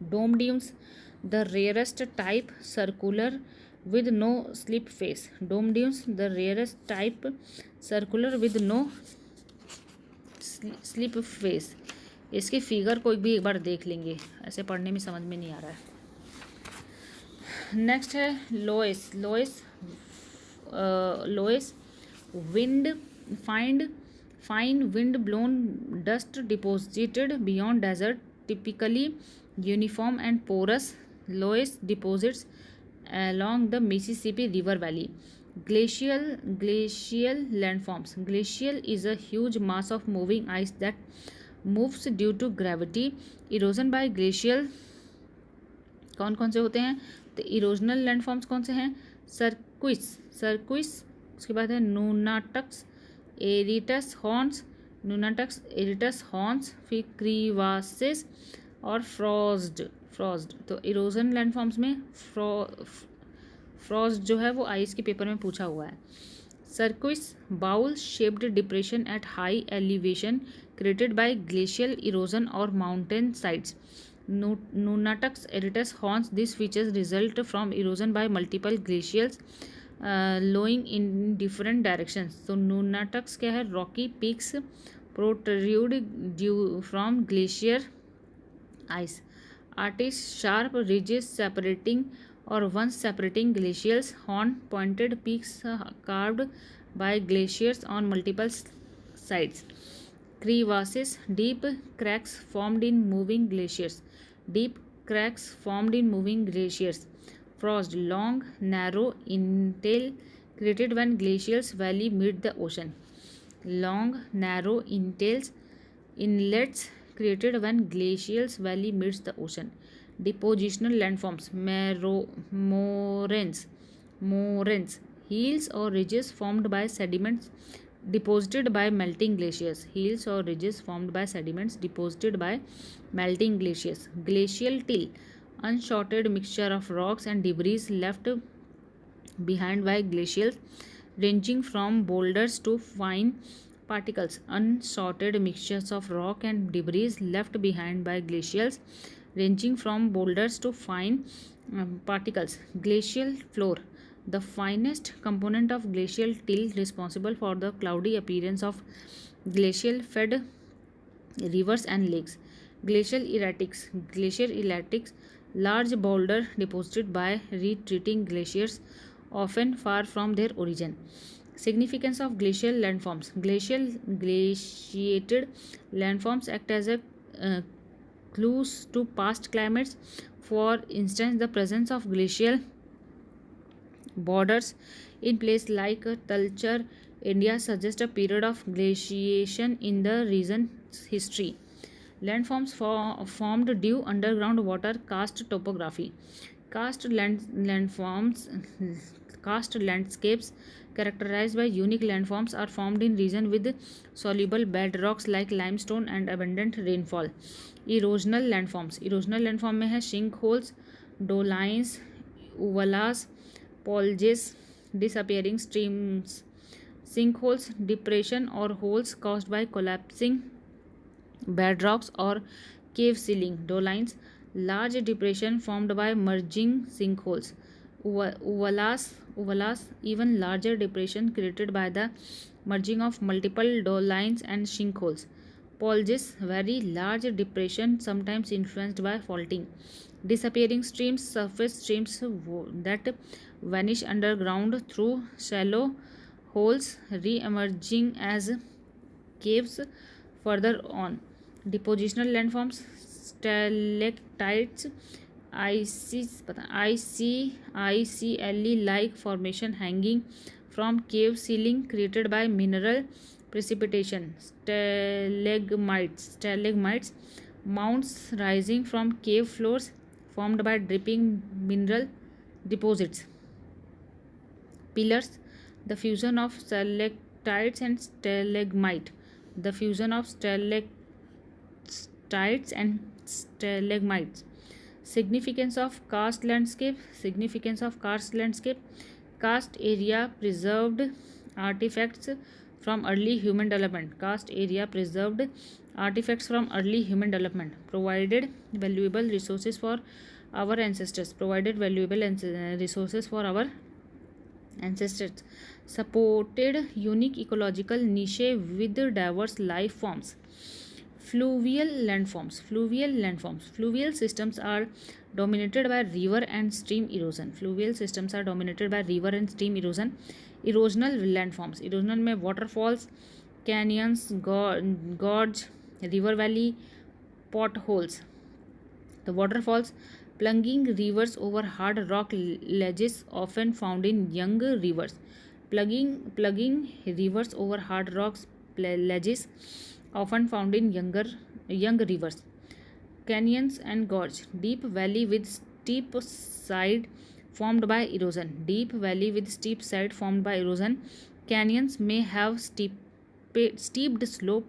Dome dunes, the rarest type, circular with no slip face. Dome dunes, the rarest type, circular with no slip face. इसके figure को भी एक बार देख लेंगे, ऐसे पढ़ने में समझ में नहीं आ रहा है. नेक्स्ट है loess. Loess wind fine wind blown dust deposited beyond desert, typically uniform and porous. Loess deposits along the Mississippi River Valley. Glacial landforms. Glacial is a huge mass of moving ice that moves due to gravity. Erosion by glacial कौन कौन से होते हैं? तो erosional landforms कौन से हैं? सर्कुइस, उसके बाद है नूनाटक्स एरिटस हॉर्न्स, फिर क्रीवासेस और फ्रॉज्ड. तो इरोजन लैंडफॉर्म्स में फ्रॉज्ड जो है वो आइस के पेपर में पूछा हुआ है. Cirques bowl shaped depression at high elevation created by glacial erosion और mountain sides. Nunataks eritus horns. These features result from erosion by multiple glaciers flowing in different directions. So Nunataks क्या है? Rocky peaks protrude due from glacier ice. Artist sharp ridges separating or once separating glaciers. Horn pointed peaks carved by glaciers on multiple sides. Crevasses deep cracks formed in moving glaciers. Frost long narrow intail created when glaciers valley meet the ocean. Long narrow inlets created when glaciers valley meets the ocean. Depositional landforms. Moraines hills or ridges formed by sediments deposited by melting glaciers. Glacial till unsorted mixture of rocks and debris left behind by glaciers, ranging from boulders to fine particles. Unsorted mixtures of rock and debris left behind by glaciers, ranging from boulders to fine particles. Glacial floor, the finest component of glacial till, responsible for the cloudy appearance of glacial fed rivers and lakes. Glacial erratics, large boulder deposited by retreating glaciers, often far from their origin. Significance of glacial landforms. Glaciated landforms act as a clues to past climates. For instance, the presence of glacial borders in places like Talcher, India, suggests a period of glaciation in the region's history. Landforms formed due underground water karst topography. Karst landscapes characterized by unique landforms are formed in regions with soluble bedrocks like limestone and abundant rainfall. Erosional landform में है sinkholes, dolines, uvalas, polges, disappearing streams. Sinkholes, depression or holes caused by collapsing bedrocks or cave ceiling. Dolines, large depression formed by merging sinkholes. Uvalas, even larger depression created by the merging of multiple dolines and sinkholes. Polges, very large depression sometimes influenced by faulting. Disappearing streams, surface streams that vanish underground through shallow holes, re-emerging as caves further on. Depositional landforms, stalactites, ICLE-like formation hanging from cave ceiling created by mineral precipitation. Stalagmites, mounds rising from cave floors formed by dripping mineral deposits. Pillars, the fusion of stalactites and stalagmite. Significance of karst landscape. Karst area preserved artifacts from early human development. Karst area preserved artifacts from early human development, provided valuable resources for our ancestors, supported unique ecological niche with diverse life forms. Fluvial systems are dominated by river and stream erosion. Erosional landforms. Erosional में waterfalls, canyons, gorge, river valley, potholes. The waterfalls, plunging rivers over hard rock ledges, often found in young rivers. Plugging rivers over hard rocks ledges, often found in young rivers. Canyons and gorge, deep valley with steep side formed by erosion. Canyons may have steeped slope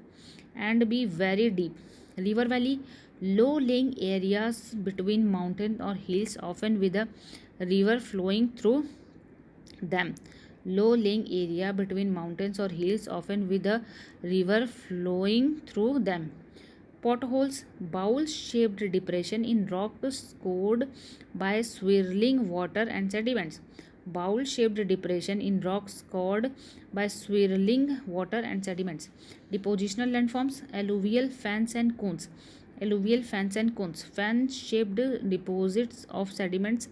and be very deep. River valley, low-lying areas between mountains or hills, often with a river flowing through them. Low-lying area between mountains or hills, often with a river flowing through them. Potholes, bowl-shaped depression in rock scored by swirling water and sediments. Bowl-shaped depression in rock scored by swirling water and sediments. Depositional landforms, alluvial fans and cones. Fan-shaped deposits of sediments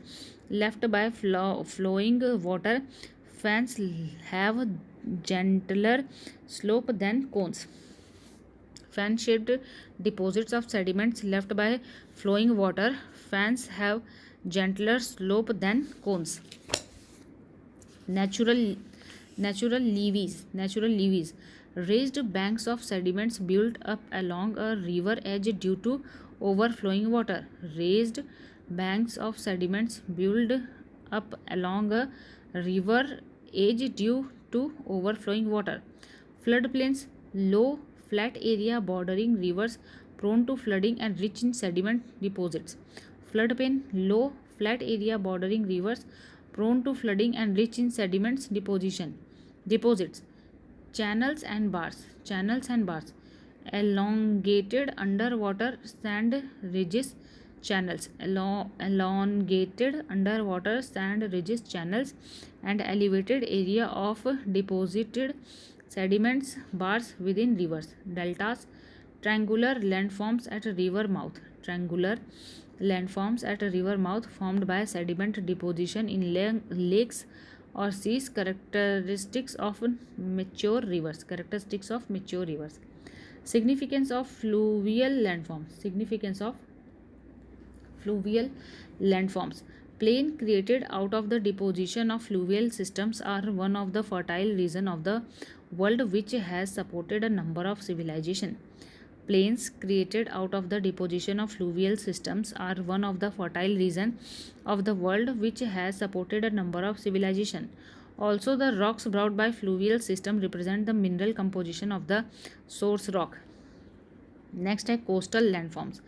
left by flowing water. Fans have gentler slope than cones. Fan-shaped deposits of sediments left by flowing water. Fans have gentler slope than cones. Natural levees, raised banks of sediments built up along a river edge due to overflowing water. Raised banks of sediments built up along a river edge due to overflowing water. Floodplains, low flat area bordering rivers prone to flooding and rich in sediment deposits. Floodplain, low flat area bordering rivers prone to flooding and rich in sediments deposits. Channels and bars, elongated underwater sand ridges channels, and elevated area of deposited sediments bars within rivers. Deltas, triangular landforms at river mouth formed by sediment deposition in lakes or seas, characteristics of mature rivers. Significance of fluvial landforms. Plain created out of the deposition of fluvial systems are one of the fertile regions of the world which has supported a number of civilizations. Plains created out of the deposition of fluvial systems are one of the fertile regions of the world which has supported a number of civilizations. Also, the rocks brought by fluvial system represent the mineral composition of the source rock. Next है coastal landforms.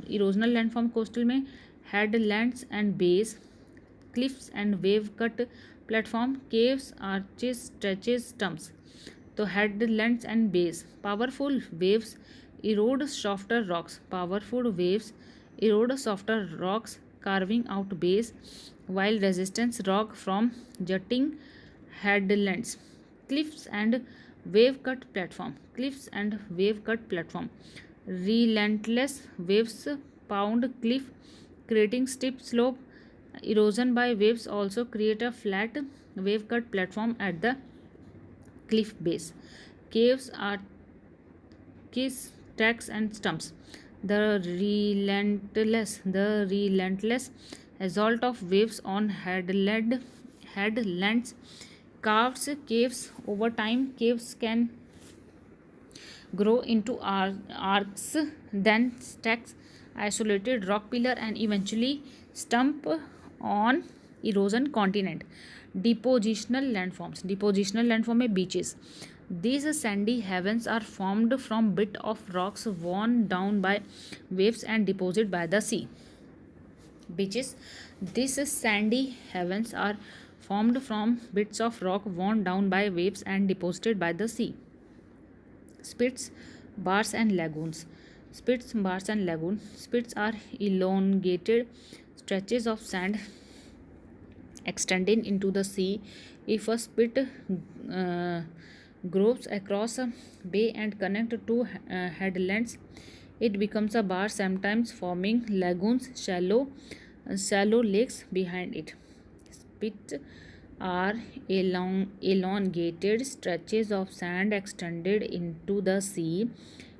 Erosional landform coastal में headlands and bays, cliffs and wave cut platform, caves, arches, stretches, stumps. तो headlands and bays, powerful waves erode softer rocks, carving out bays, while resistance rock from jutting headlands. Cliffs and wave cut platform, relentless waves pound cliff, creating steep slope. Erosion by waves also create a flat wave cut platform at the cliff base. Caves are tracks and stumps. The relentless assault of waves on headlands carves caves. Over time, caves can grow into arcs, then stacks, isolated rock pillar, and eventually stump on erosion continent. Depositional landform में beaches. These sandy havens are formed from bit of rocks worn down by waves and deposited by the sea. Beaches. These sandy havens are formed from bits of rock worn down by waves and deposited by the sea. Spits, bars and lagoons. Spits, bars and lagoon. Spits are elongated stretches of sand extending into the sea. If a spit grows across a bay and connect two headlands, it becomes a bar, sometimes forming lagoons, shallow lakes behind it. Spits are elongated stretches of sand extended into the sea.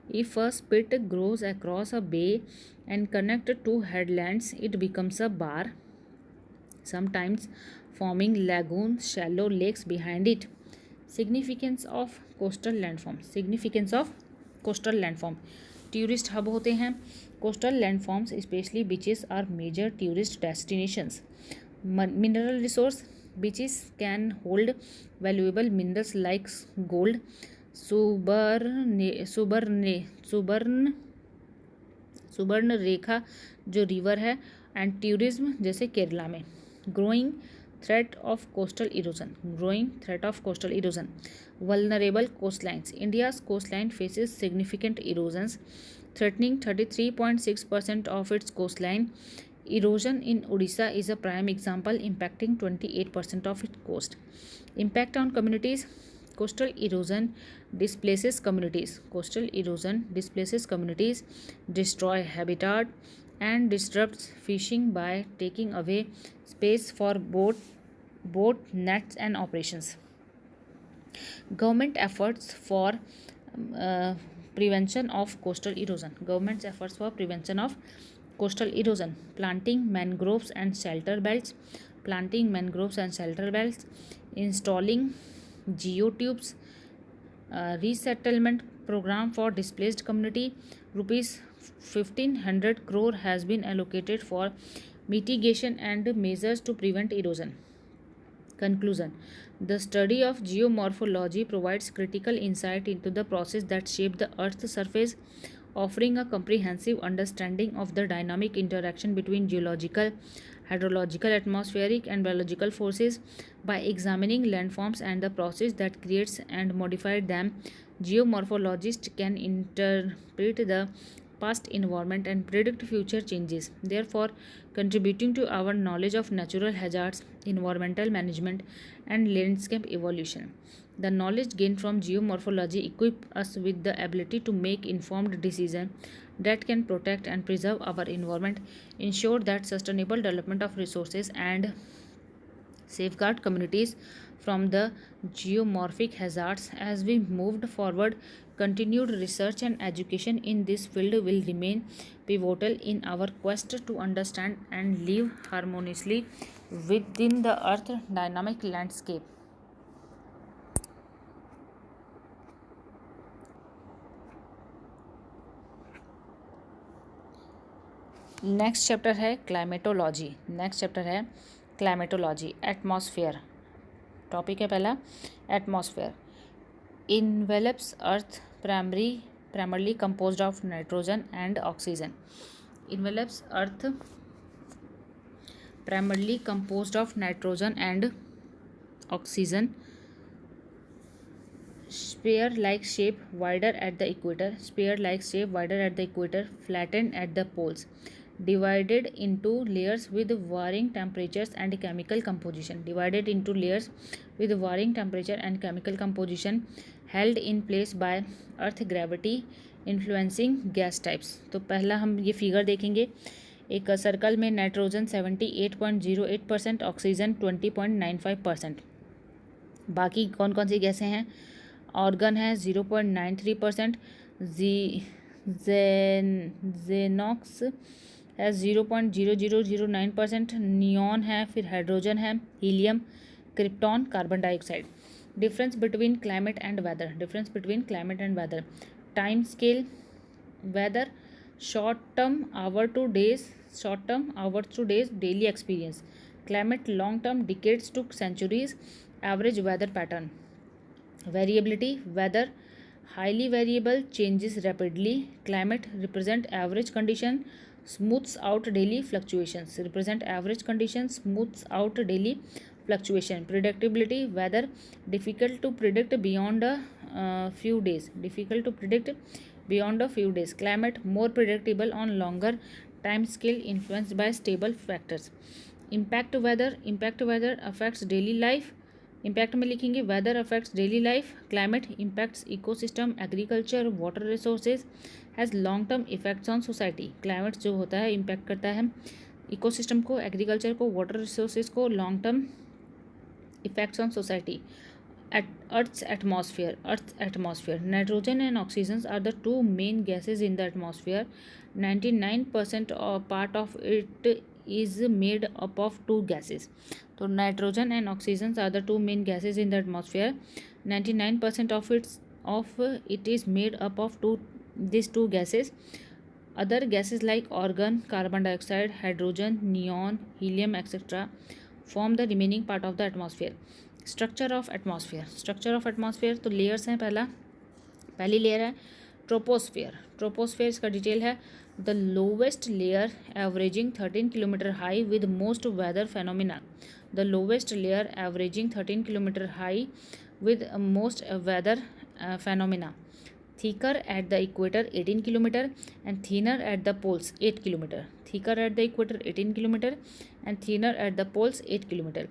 If a spit grows across a bay and connect two headlands, it becomes a bar, sometimes forming lagoons, shallow lakes behind it. Significance of coastal landform. Significance of coastal landform. Tourist hub होते हैं. Coastal landforms, especially beaches, are major tourist destinations. Mineral resource. Beaches can hold valuable minerals like gold, सुबर्ण रेखा जो river है, and tourism जैसे केरला में. Growing threat of coastal erosion. Growing threat of coastal erosion. Vulnerable coastlines. India's coastline faces significant erosions, threatening 33.6% of its coastline. Erosion in Odisha is a prime example, impacting 28% of its coast. Impact on communities. Coastal erosion displaces communities. Coastal erosion displaces communities, destroy habitat, and disrupts fishing by taking away space for boat nets and operations. Government efforts for prevention of coastal erosion. Government's efforts for prevention of coastal erosion. Planting mangroves and shelter belts. Planting mangroves and shelter belts. Installing geotubes. Resettlement program for displaced community. Rupees 1500 crore has been allocated for mitigation and measures to prevent erosion. Conclusion. The study of geomorphology provides critical insight into the process that shape the Earth's surface, offering a comprehensive understanding of the dynamic interaction between geological, hydrological, atmospheric, and biological forces. By examining landforms and the process that creates and modifies them, geomorphologists can interpret the past environment and predict future changes, therefore contributing to our knowledge of natural hazards, environmental management, and landscape evolution. The knowledge gained from geomorphology equips us with the ability to make informed decisions that can protect and preserve our environment, ensure that sustainable development of resources, and safeguard communities from the geomorphic hazards. As we moved forward, continued research and education in this field will remain pivotal in our quest to understand and live harmoniously within the Earth dynamic landscape. Next chapter है climatology. Atmosphere topic है पहला. Atmosphere envelopes earth primarily composed of nitrogen and oxygen. Envelops Earth primarily composed of nitrogen and oxygen. Spear-like shape, wider at the equator. Flattened at the poles. Divided into layers with varying temperatures and chemical composition. Held in place by earth gravity influencing gas types. तो पहला हम ये figure देखेंगे. एक circle में nitrogen 78.08%, oxygen 20.95%. बाकी कौन कौन सी गैसें हैं? ऑर्गन है 0.93%, जेनॉक्स है 0.0009%, नियॉन है, फिर हाइड्रोजन है, helium, krypton, carbon dioxide. Difference between climate and weather. Time scale. Weather short term hour to days, daily experience. Climate long term, decades to centuries, average weather pattern. Variability. Weather highly variable, changes rapidly. Climate represent average condition, smooths out daily fluctuations. fluctuation. Predictability, weather difficult to predict beyond a few days. Difficult to predict beyond a few days. Climate more predictable on longer time scale, influenced by stable factors. Impact weather affects daily life. Impact में लिखेंगे weather affects daily life. Climate impacts ecosystem, agriculture, water resources, has long term effects on society. Climate जो होता है impact करता है ecosystem को, agriculture को, water resources को, long term effects on society. Earth's atmosphere. Nitrogen and oxygen are the two main gases in the atmosphere. 99% part of it is made up of two gases. So nitrogen and oxygen are the two main gases in the atmosphere. 99% of it is made up of these two gases. Other gases like argon, carbon dioxide, hydrogen, neon, helium, etc. form the remaining part of the atmosphere. Structure of atmosphere तो layers हैं. पहली layer है troposphere. इसका detail है the lowest layer averaging 13 kilometre high with most weather phenomena. The lowest layer averaging 13 kilometre high with most weather phenomena. Thicker at the equator 18 kilometre and thinner at the poles 8 kilometre. Thicker at the equator 18 kilometre and thinner at the poles 8 kilometre.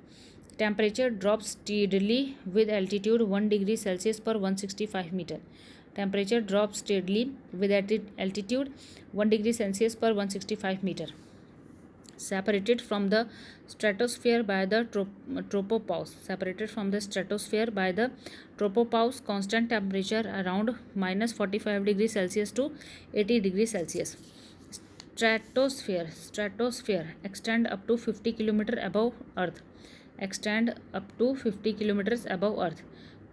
Temperature drops steadily with altitude 1 degree Celsius per 165 meter. Temperature drops steadily with altitude 1 degree Celsius per 165 meter. Separated from the stratosphere by the tropopause. Constant temperature around minus 45 degrees Celsius to 80 degrees Celsius. Stratosphere extend up to 50 kilometer above Earth.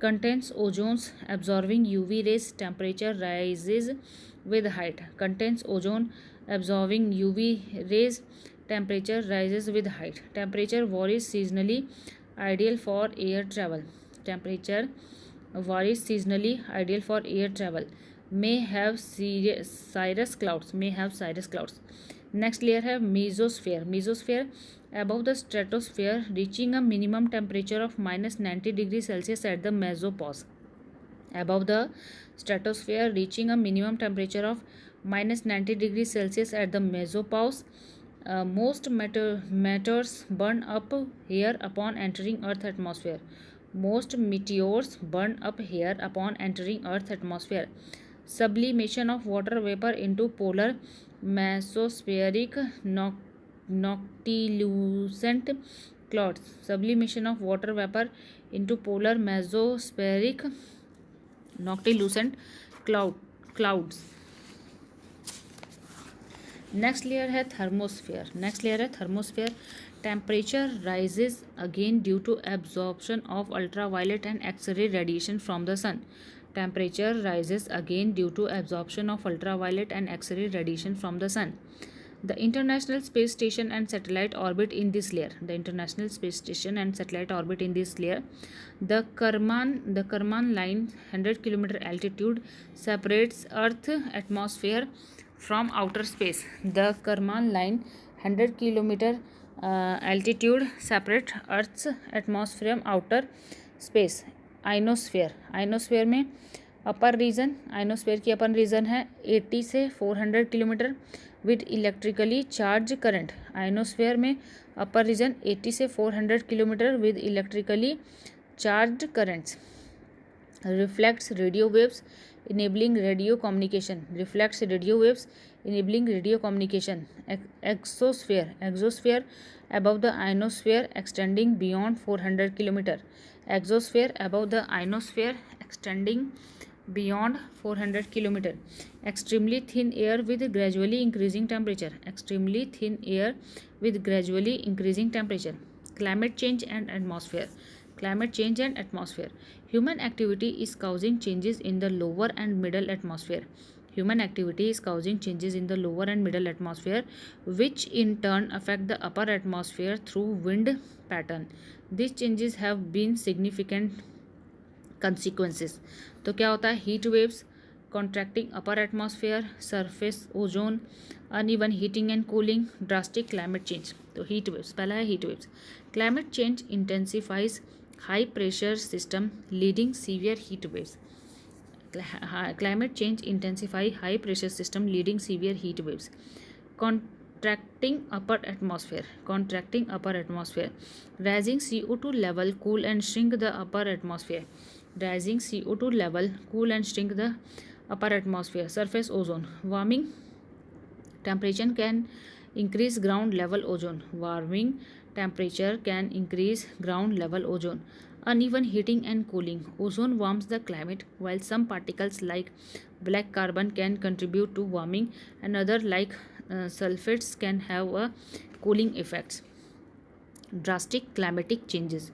Contains ozones absorbing UV rays. Temperature rises with height. Temperature varies seasonally, ideal for air travel. May have cirrus clouds. Next layer है mesosphere. Above the stratosphere, reaching a minimum temperature of minus 90 degrees Celsius at the mesopause. Above the stratosphere, reaching a minimum temperature of minus 90 degrees Celsius at the mesopause. Most meteors burn up here upon entering Earth atmosphere. Sublimation of water vapor into polar mesospheric noctilucent clouds. Next layer है thermosphere. Temperature rises again due to absorption of ultraviolet and X-ray radiation from the sun. The International Space Station and satellite orbit in this layer. The Kármán line, 100 km altitude, separates Earth atmosphere from outer space. The Kármán line, 100 km altitude, separates Earth's atmosphere from outer space. Ionosphere में ionosphere की अपर reason है 80 से 400 kilometre with electrically charge current. Ionosphere में अपर reason 80 से 400 kilometre with electrically charge currents. Reflects radio waves enabling radio communication. Exosphere above the ionosphere extending beyond 400 km. Extremely thin air with gradually increasing temperature. Climate change and atmosphere. Human activity is causing changes in the lower and middle atmosphere. Which in turn affect the upper atmosphere through wind pattern. These changes have been significant consequences. तो क्या होता है? Heat waves, contracting upper atmosphere, surface ozone, uneven heating and cooling, drastic climate change. तो heat waves, पहला है heat waves. Climate change intensifies high pressure system leading severe heat waves. Climate change intensify high pressure system leading severe heat waves. Contracting upper atmosphere, rising CO2 level cool and shrink the upper atmosphere. Rising CO2 level cool and shrink the upper atmosphere. Surface ozone, warming temperature can increase ground level ozone. Warming temperature can increase ground level ozone. Uneven heating and cooling, ozone warms the climate while some particles like black carbon can contribute to warming and other like sulfates can have a cooling effects. Drastic climatic changes.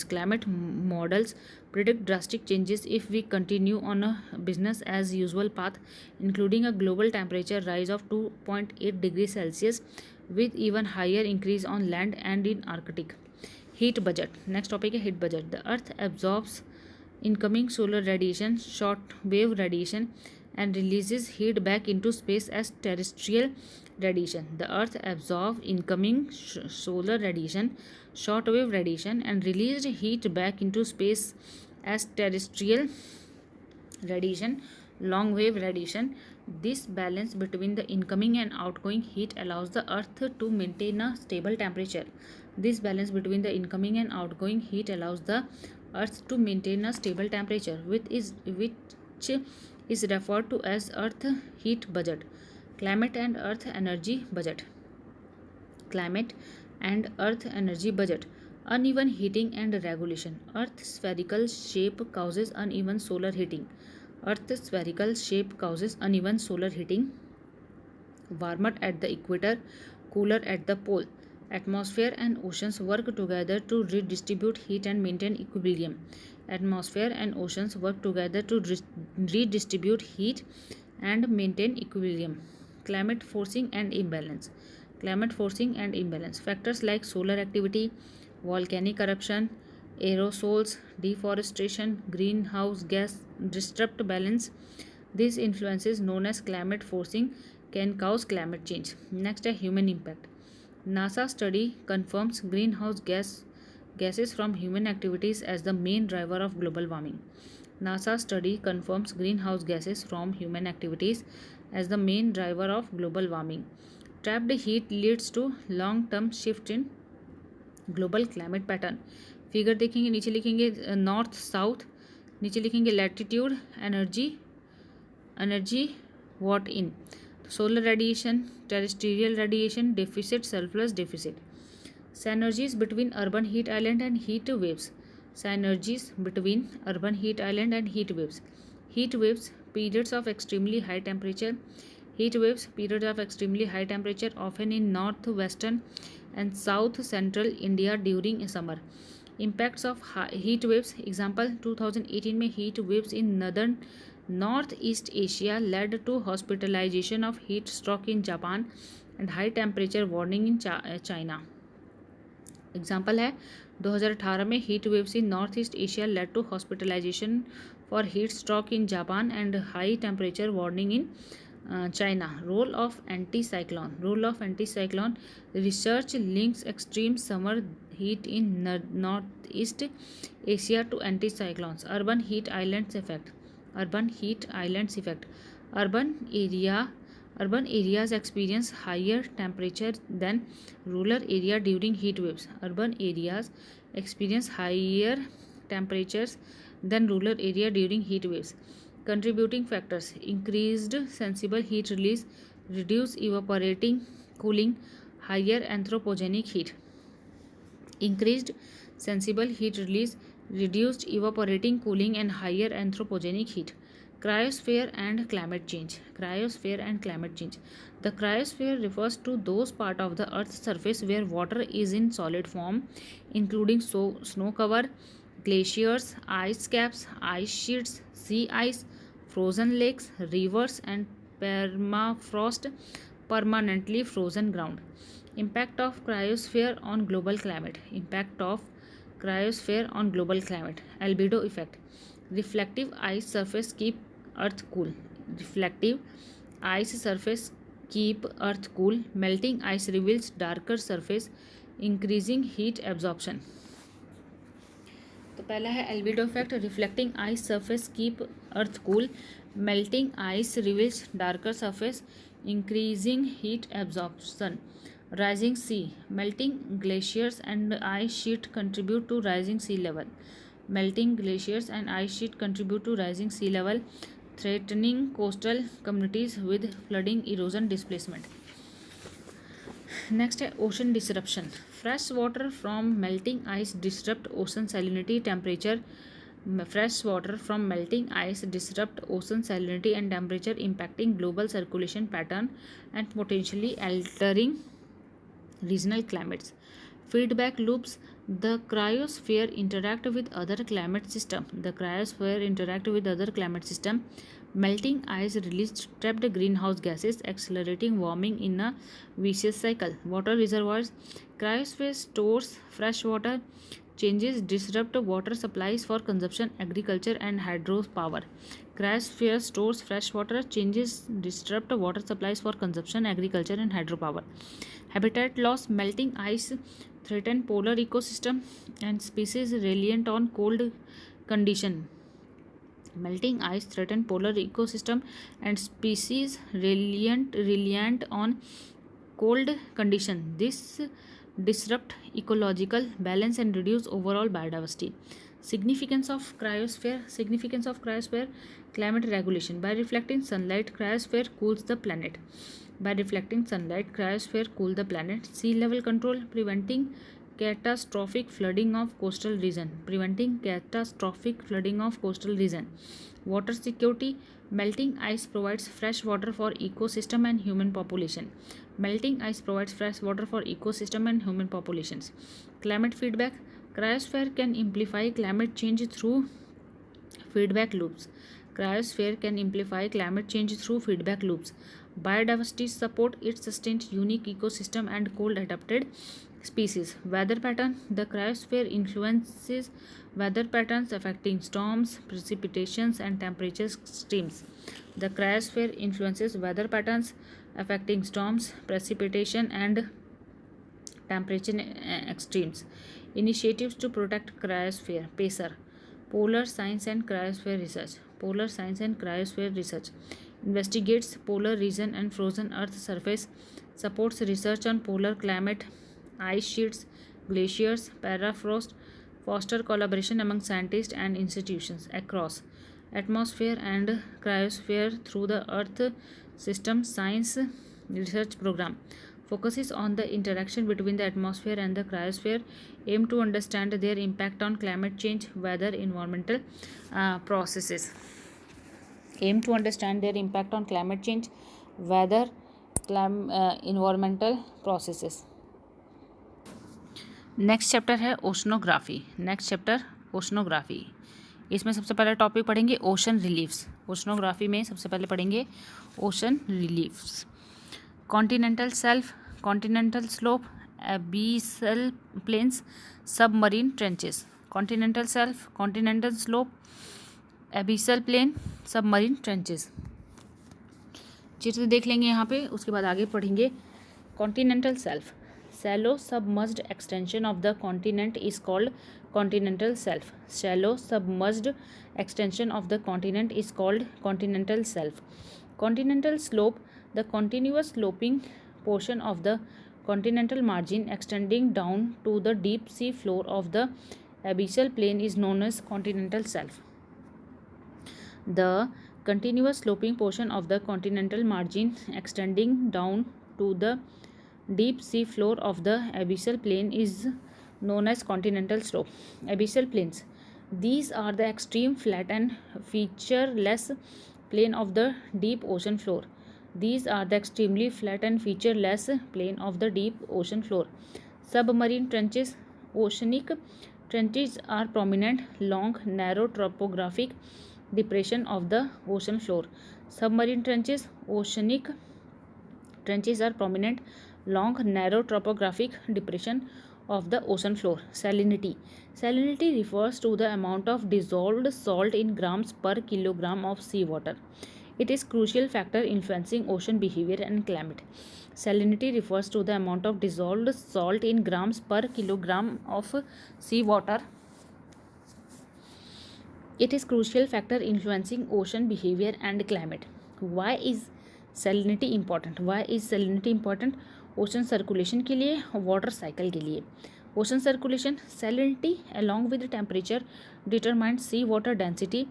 Climate models predict drastic changes if we continue on a business as usual path, including a global temperature rise of 2.8 degrees Celsius with even higher increase on land and in Arctic. Heat budget. Next topic है heat budget. The earth absorbs incoming solar radiation, short wave radiation, and releases heat back into space as terrestrial radiation. The earth absorbs incoming solar radiation, short wave radiation, and released heat back into space as terrestrial radiation, long wave radiation. This balance between the incoming and outgoing heat allows the earth to maintain a stable temperature. This balance between the incoming and outgoing heat allows the earth to maintain a stable temperature, which is referred to as earth heat budget. Climate and earth energy budget. Climate and earth energy budget. Uneven heating and regulation. Earth's spherical shape causes uneven solar heating. Earth's spherical shape causes uneven solar heating. Warmer at the equator, cooler at the pole. Atmosphere and oceans work together to redistribute heat and maintain equilibrium. Atmosphere and oceans work together to redistribute heat and maintain equilibrium. Climate forcing and imbalance. Factors like solar activity, volcanic eruption, aerosols, deforestation, greenhouse gas disrupt balance. These influences known as climate forcing can cause climate change. Next, a human impact. NASA study confirms greenhouse gases from human activities as the main driver of global warming. NASA study confirms greenhouse gases from human activities as the main driver of global warming. Trapped heat leads to long-term shift in global climate pattern. Figure देखेंगे, नीचे लिखेंगे north south, नीचे लिखेंगे latitude, energy what in. Solar radiation, terrestrial radiation, deficit, surplus, deficit. Synergies between urban heat island and heat waves. Heat waves, periods of extremely high temperature. Often in northwestern and south central India during summer. Impacts of heat waves. Example, 2018 में heat waves in Northeast Asia led to hospitalization of heat stroke in Japan and high temperature warning in China. Example है 2018 में heat waves in north east Asia led to hospitalisation for heat stroke in Japan and high temperature warning in China. Role of anti cyclone. Research links extreme summer heat in north east Asia to anti cyclones. Urban heat islands effect. Urban areas experience higher temperature than rural area during heat waves. Contributing factors: increased sensible heat release, reduced evaporating cooling, higher anthropogenic heat. Increased sensible heat release, reduced evaporating cooling, and higher anthropogenic heat. Cryosphere and climate change. The cryosphere refers to those parts of the Earth's surface where water is in solid form, including snow cover, glaciers, ice caps, ice sheets, sea ice, frozen lakes, rivers, and permafrost, permanently frozen ground. Impact of cryosphere on global climate. Albedo effect. Reflective ice surface keep earth cool. Reflective ice surface keep earth cool. Melting ice reveals darker surface, increasing heat absorption. तो पहला है albedo effect. Reflecting ice surface keep earth cool. Melting ice reveals darker surface, increasing heat absorption. Rising sea. Melting glaciers and ice sheet contribute to rising sea level. Melting glaciers and ice sheet contribute to rising sea level, threatening coastal communities with flooding, erosion, displacement. Next है ocean disruption. Fresh water from melting ice disrupt ocean salinity, temperature. Fresh water from melting ice disrupt ocean salinity and temperature, impacting global circulation pattern and potentially altering regional climates. Feedback loops. The cryosphere interact with other climate system. The cryosphere interact with other climate system. Melting ice released trapped greenhouse gases, accelerating warming in a vicious cycle. Water reservoirs. Cryosphere stores fresh water. Changes disrupt water supplies for consumption, agriculture, and hydropower. Cryosphere stores fresh water. Changes disrupt water supplies for consumption, agriculture, and hydropower. Habitat loss. Melting ice threaten polar ecosystem and species reliant on cold condition. Melting ice threaten polar ecosystem and species reliant on cold condition. This disrupt ecological balance and reduce overall biodiversity. Significance of cryosphere. Significance of cryosphere. Climate regulation. By reflecting sunlight, cryosphere cools the planet. By reflecting sunlight, cryosphere cool the planet. Sea level control. Preventing catastrophic flooding of coastal region. Preventing catastrophic flooding of coastal region. Water security. Melting ice provides fresh water for ecosystem and human population. Melting ice provides fresh water for ecosystem and human populations. Climate feedback. Cryosphere can amplify climate change through feedback loops. Cryosphere can amplify climate change through feedback loops. Biodiversity support. It sustains unique ecosystem and cold adapted species. Weather pattern. The cryosphere influences weather patterns affecting storms, precipitations, and temperature extremes. The cryosphere influences weather patterns affecting storms, precipitation, and temperature extremes. Initiatives to protect cryosphere. PACER. Polar Science and Cryosphere Research. Polar Science and Cryosphere Research investigates polar region and frozen earth surface, supports research on polar climate, ice sheets, glaciers, permafrost, foster collaboration among scientists and institutions across atmosphere and cryosphere through the earth system science research program. Focuses on the interaction between the atmosphere and the cryosphere, aim to understand their impact on climate change, weather, environmental processes. Aim to understand their impact on climate change, weather, environmental processes. Next chapter है oceanography. Next chapter oceanography. इसमें सबसे पहले topic पढ़ेंगे ocean reliefs. Oceanography में सबसे पहले पढ़ेंगे ocean reliefs. Continental shelf, continental slope, abyssal plains, submarine trenches. Continental shelf, continental slope, abyssal plain, submarine trenches. चित्र देख लेंगे यहाँ पे, उसके बाद आगे पढ़ेंगे. Continental shelf. Shallow submerged extension of the continent is called continental shelf. Shallow submerged extension of the continent is called continental shelf. Continental slope. The continuous sloping portion of the continental margin extending down to the deep sea floor of the abyssal plain is known as continental shelf. The continuous sloping portion of the continental margin extending down to the deep sea floor of the abyssal plain is known as continental slope. Abyssal plains. These are the extreme flat and featureless plain of the deep ocean floor. These are the extremely flat and featureless plain of the deep ocean floor. Submarine trenches. Oceanic trenches are prominent, long, narrow topographic depression of the ocean floor. Submarine trenches. Oceanic trenches are prominent, long, narrow topographic depression of the ocean floor. Salinity. Salinity refers to the amount of dissolved salt in grams per kilogram of seawater. It is crucial factor influencing ocean behavior and climate. Salinity refers to the amount of dissolved salt in grams per kilogram of seawater. It is crucial factor influencing ocean behavior and climate. Why is salinity important? Why is salinity important? Ocean circulation के लिए, water cycle के लिए. Ocean circulation, salinity along with temperature determines sea water density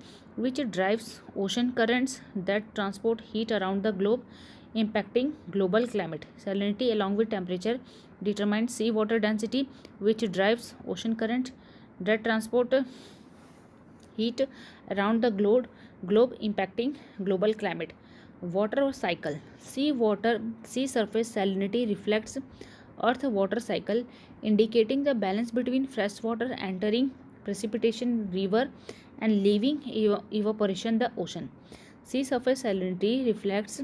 which drives ocean currents that transport heat around the globe impacting global climate. Salinity along with temperature determines sea water density which drives ocean currents that transport heat around the globe impacting global climate. Water cycle. Sea surface salinity reflects earth water cycle indicating the balance between fresh water entering precipitation river and leaving evaporation the ocean. Sea surface salinity reflects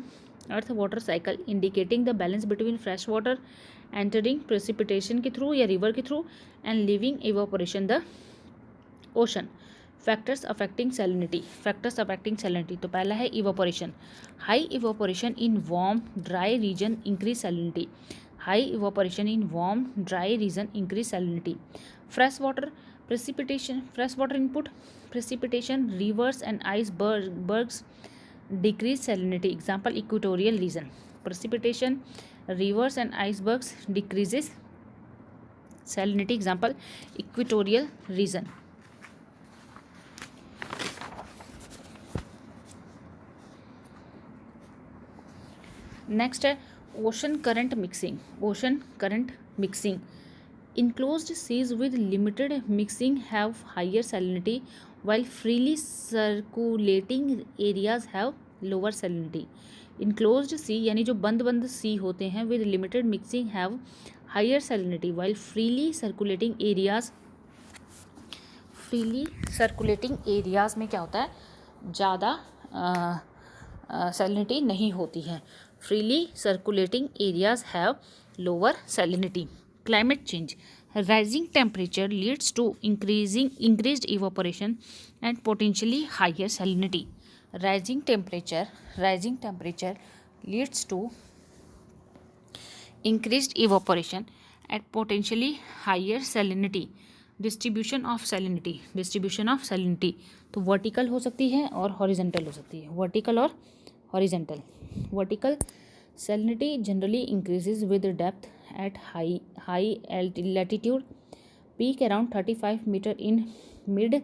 earth water cycle indicating the balance between fresh water entering precipitation के through या river के through and leaving evaporation the ocean. Factors affecting salinity. Factors affecting salinity, तो पहला है evaporation. High evaporation in warm dry region increase salinity. High evaporation in warm dry region increase salinity. Fresh water precipitation. Fresh water input precipitation rivers and icebergs decrease salinity. Example equatorial region. Precipitation rivers and icebergs decreases salinity. Example equatorial region. Next है ocean current mixing. Ocean current mixing. Enclosed seas with limited mixing have higher salinity while freely circulating areas have lower salinity. Enclosed sea यानी जो बंद सी होते हैं with limited mixing have higher salinity while freely circulating areas में क्या होता है, ज़्यादा salinity नहीं होती है. Freely circulating areas have lower salinity. Climate change. Rising temperature leads to increased evaporation and potentially higher salinity. Rising temperature leads to increased evaporation and potentially higher salinity. Distribution of salinity. तो vertical हो सकती है और horizontal हो सकती है. Vertical और horizontal. Vertical salinity generally increases with depth at high latitude, peak around 35 meter in mid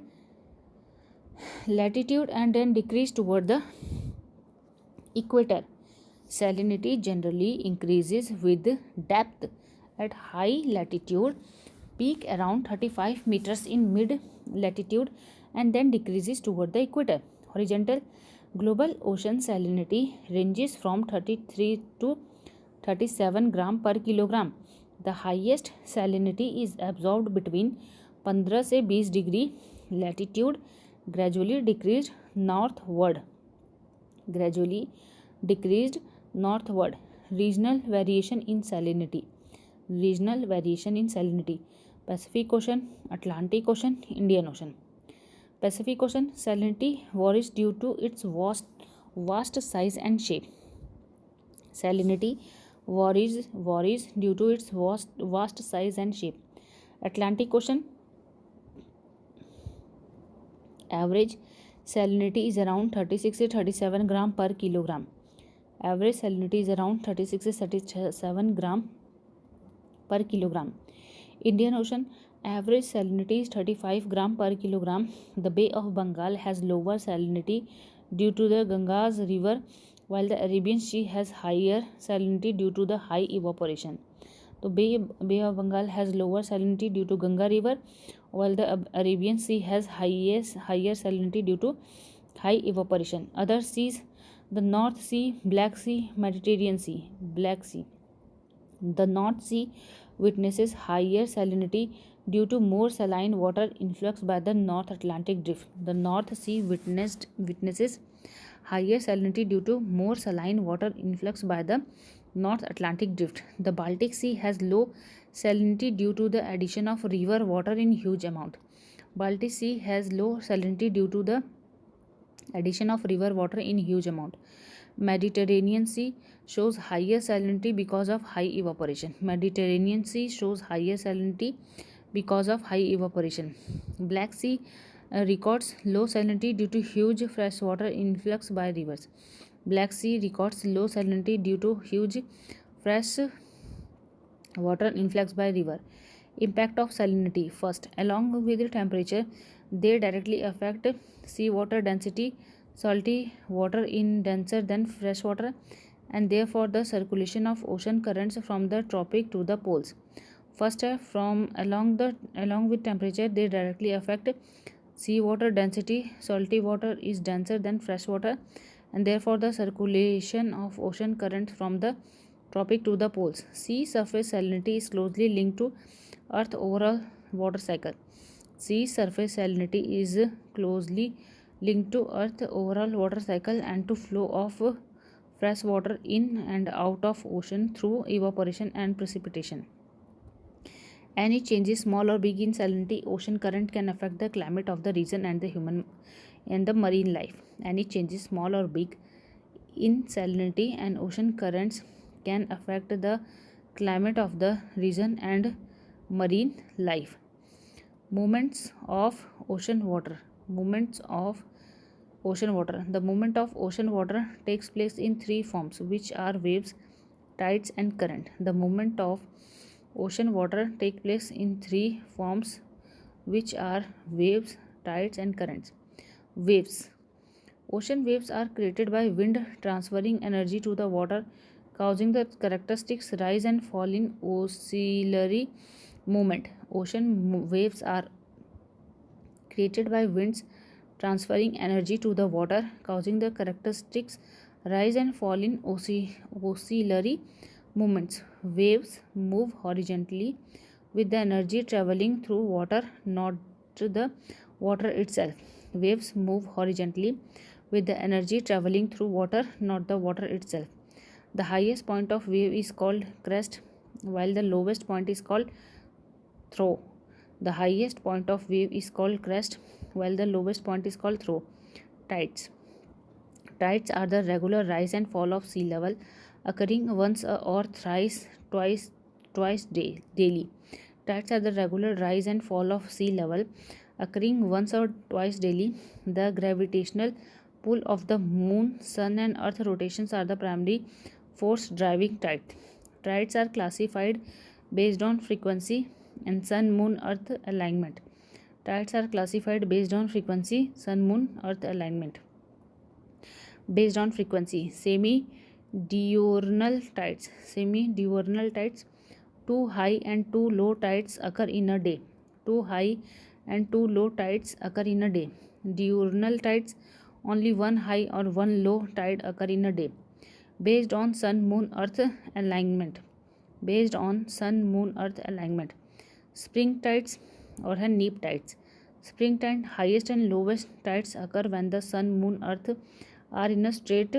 latitude and then decrease toward the equator. Salinity generally increases with depth at high latitude, peak around 35 meters in mid latitude and then decreases toward the equator. Horizontal. Global ocean salinity ranges from 33 to 37 gram per kilogram. The highest salinity is absorbed between 15 से 20 degree latitude, gradually decreased northward. Regional variation in salinity. Pacific Ocean, Atlantic Ocean, Indian Ocean. Pacific Ocean salinity varies due to its vast size and shape. Salinity varies due to its vast size and shape. Atlantic Ocean average salinity is around 36 to 37 gram per kilogram. Average salinity is around 36 to 37 gram per kilogram. Indian Ocean average salinity is 35 gram per kilogram. The Bay of Bengal has lower salinity due to the Ganges river, while the Arabian Sea has higher salinity due to the high evaporation. So Bay of Bengal has lower salinity due to Ganga river, while the Arabian Sea has higher salinity due to high evaporation. Other seas, the North Sea, Black Sea, Mediterranean Sea. Black Sea. The North Sea witnesses higher salinity due to more saline water influx by the North Atlantic Drift. The North Sea witnesses higher salinity due to more saline water influx by the North Atlantic Drift. The Baltic Sea has low salinity due to the addition of river water in huge amount. Baltic Sea has low salinity due to the addition of river water in huge amount. Mediterranean Sea shows higher salinity because of high evaporation. Mediterranean Sea shows higher salinity because of high evaporation. Black Sea records low salinity due to huge freshwater influx by rivers. Black Sea records low salinity due to huge fresh water influx by river. Impact of salinity. First, along with the temperature, they directly affect seawater density. Salty water is denser than fresh water, and therefore the circulation of ocean currents from the tropic to the poles. First, from along with temperature, they directly affect seawater density. Salty water is denser than fresh water, and therefore the circulation of ocean currents from the tropic to the poles. Sea surface salinity is closely linked to Earth overall water cycle. Sea surface salinity is closely linked to Earth overall water cycle and to flow of fresh water in and out of ocean through evaporation and precipitation. Any changes, small or big, in salinity ocean current can affect the climate of the region and the human and the marine life. Any changes, small or big, in salinity and ocean currents can affect the climate of the region and marine life. Movements of ocean water. Movements of ocean water. The movement of ocean water takes place in three forms, which are waves, tides, and current. The movement of ocean water take place in three forms, which are waves, tides, and currents. Waves. Ocean waves are created by wind transferring energy to the water, causing the characteristics rise and fall in oscillatory movement. Ocean waves are created by winds transferring energy to the water, causing the characteristics rise and fall in oscillatory movements. Waves move horizontally with the energy traveling through water, not the water itself. Waves move horizontally with the energy traveling through water, not the water itself. The highest point of wave is called crest, while the lowest point is called throw. The highest point of wave is called crest, while the lowest point is called throw. Tides. Tides are the regular rise and fall of sea level occurring once or twice daily. Tides are the regular rise and fall of sea level occurring once or twice daily. The gravitational pull of the moon, sun, and earth rotations are the primary force driving tides. Tides are classified based on frequency and sun moon earth alignment. Tides are classified based on frequency, sun moon earth alignment. Based on frequency, semi-diurnal tides. Semi-diurnal tides, two high and two low tides occur in a day. Two high and two low tides occur in a day. Diurnal tides, only one high or one low tide occur in a day. Based on sun moon earth alignment. Based on sun moon earth alignment. Spring tides or neap tides. Spring tide, highest and lowest tides occur when the sun moon earth are in a straight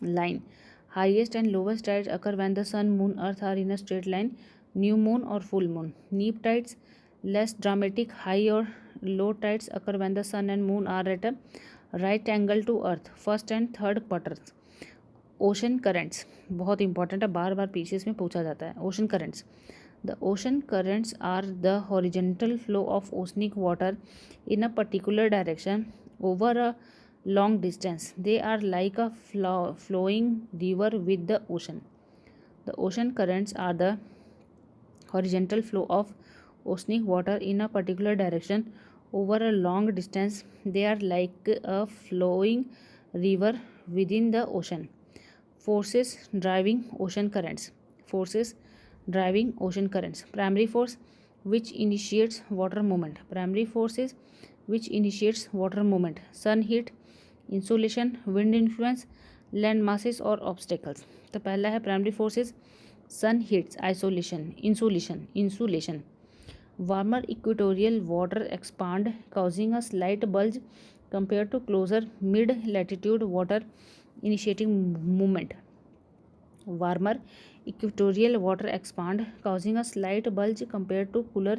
line. Highest and lowest tides occur when the sun moon earth are in a straight line, new moon or full moon. Neap tides, less dramatic. High or low tides occur when the sun and moon are at a right angle to earth, first and third quarters. Ocean currents बहुत important है, बार बार PCS में पूछा जाता है. Ocean currents. The ocean currents are the horizontal flow of oceanic water in a particular direction over a long distance. They are like a flowing river with the ocean. The ocean currents are the horizontal flow of oceanic water in a particular direction over a long distance. They are like a flowing river within the ocean. Forces driving ocean currents. Forces driving ocean currents. Primary force which initiates water movement. Primary forces which initiates water movement. Sun heat, insolation, wind influence, land masses or obstacles. तो पहला है primary forces. Sun heats, isolation, insulation. Warmer equatorial water expand, causing a slight bulge compared to closer mid latitude water, initiating movement. Warmer equatorial water expand, causing a slight bulge compared to cooler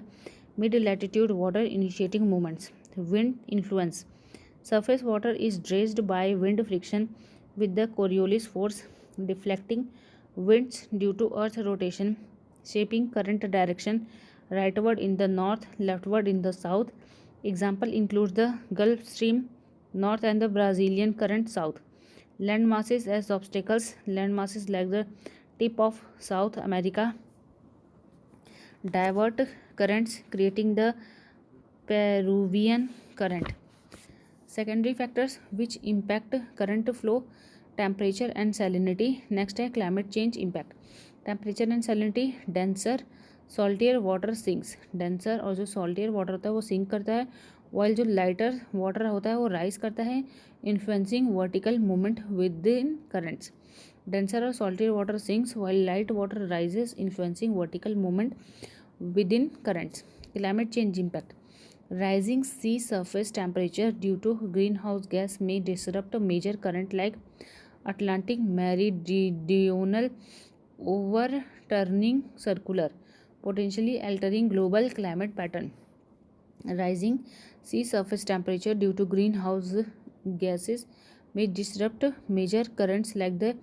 mid-latitude water, initiating movements. Wind influence. Surface water is raised by wind friction with the Coriolis force, deflecting winds due to Earth rotation, shaping current direction rightward in the north, leftward in the south. Example includes the Gulf Stream north and the Brazilian current south. Land masses as obstacles. Land masses like the tip of South America divert currents, creating the Peruvian current. Secondary factors which impact current flow, temperature and salinity. Next है climate change impact. Temperature and salinity. Denser saltier water sinks. Denser और जो saltier water होता है वो sink करता है, while जो lighter water होता है वो rise करता है, influencing vertical movement within currents. Denser or saltier water sinks while light water rises, influencing vertical movement within currents. Climate change impact. Rising sea surface temperature due to greenhouse gas may disrupt a major current like Atlantic Meridional overturning circular, potentially altering global climate pattern. Rising sea surface temperature due to greenhouse gases may disrupt major currents like the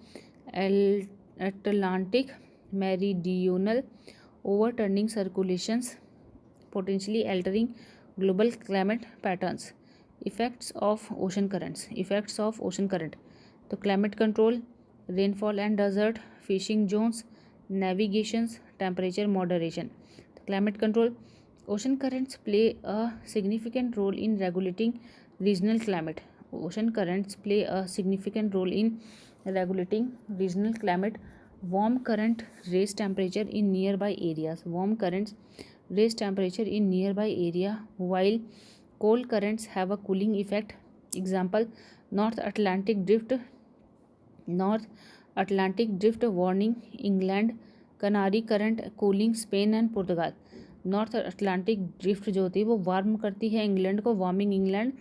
Atlantic Meridional overturning circulations, potentially altering global climate patterns. Effects of ocean currents. Effects of ocean current. तो climate control, rainfall and desert, fishing zones, navigations, temperature moderation. Climate control. Ocean currents play a significant role in regulating regional climate. Ocean currents play a significant role in regulating regional climate. Warm current raise temperature in nearby areas. Warm currents raise temperature in nearby area, while cold currents have a cooling effect. Example: North Atlantic drift warning England, Canary current cooling Spain and Portugal. North Atlantic drift जो होती है वो warm करती है England को, warming England.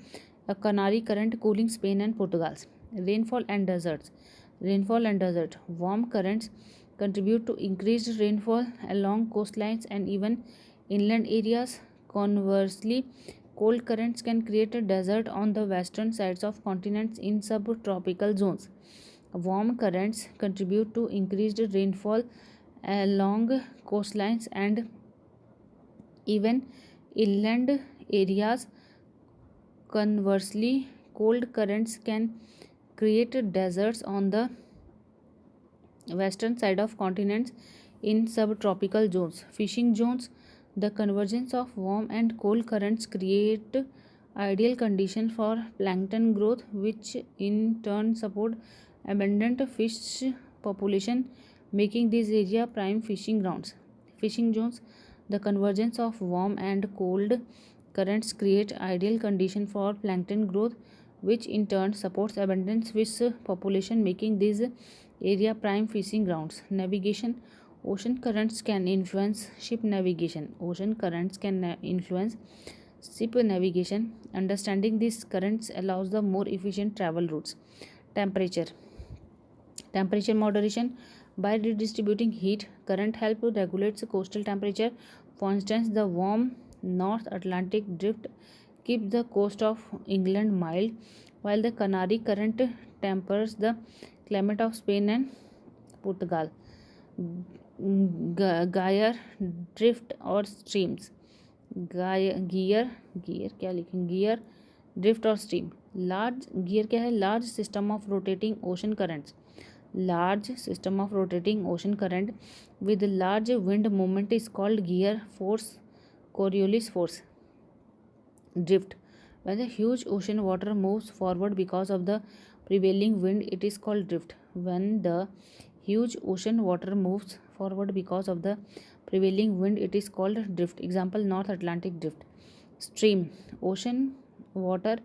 Canary current cooling Spain and Portugals. Rainfall and deserts. Rainfall and desert. Warm currents contribute to increased rainfall along coastlines and even inland areas. Conversely, cold currents can create a desert on the western sides of continents in subtropical zones. Warm currents contribute to increased rainfall along coastlines and even inland areas. Conversely, cold currents can create deserts on the western side of continents in subtropical zones. Fishing zones. The convergence of warm and cold currents create ideal conditions for plankton growth, which in turn support abundant fish population, making these areas prime fishing grounds. Fishing zones. The convergence of warm and cold currents create ideal conditions for plankton growth, which in turn supports abundant fish population, making these area prime fishing grounds. Navigation. Ocean currents can influence ship navigation. Ocean currents can influence ship navigation. Understanding these currents allows the more efficient travel routes. Temperature. Temperature moderation. By redistributing heat, current help regulates coastal temperature. For instance, the warm North Atlantic drift keeps the coast of England mild, while the Canary current tempers the climate of Spain and Portugal. Gyre drift or streams. Gear क्या लिखें? Gear drift or stream. Large gear क्या है? Large system of rotating ocean currents. Large system of rotating ocean current with large wind movement is called gear force, Coriolis force. Drift. When the huge ocean water moves forward because of the prevailing wind, it is called drift. When the huge ocean water moves forward because of the prevailing wind, it is called drift. Example: North Atlantic drift. Stream. Ocean water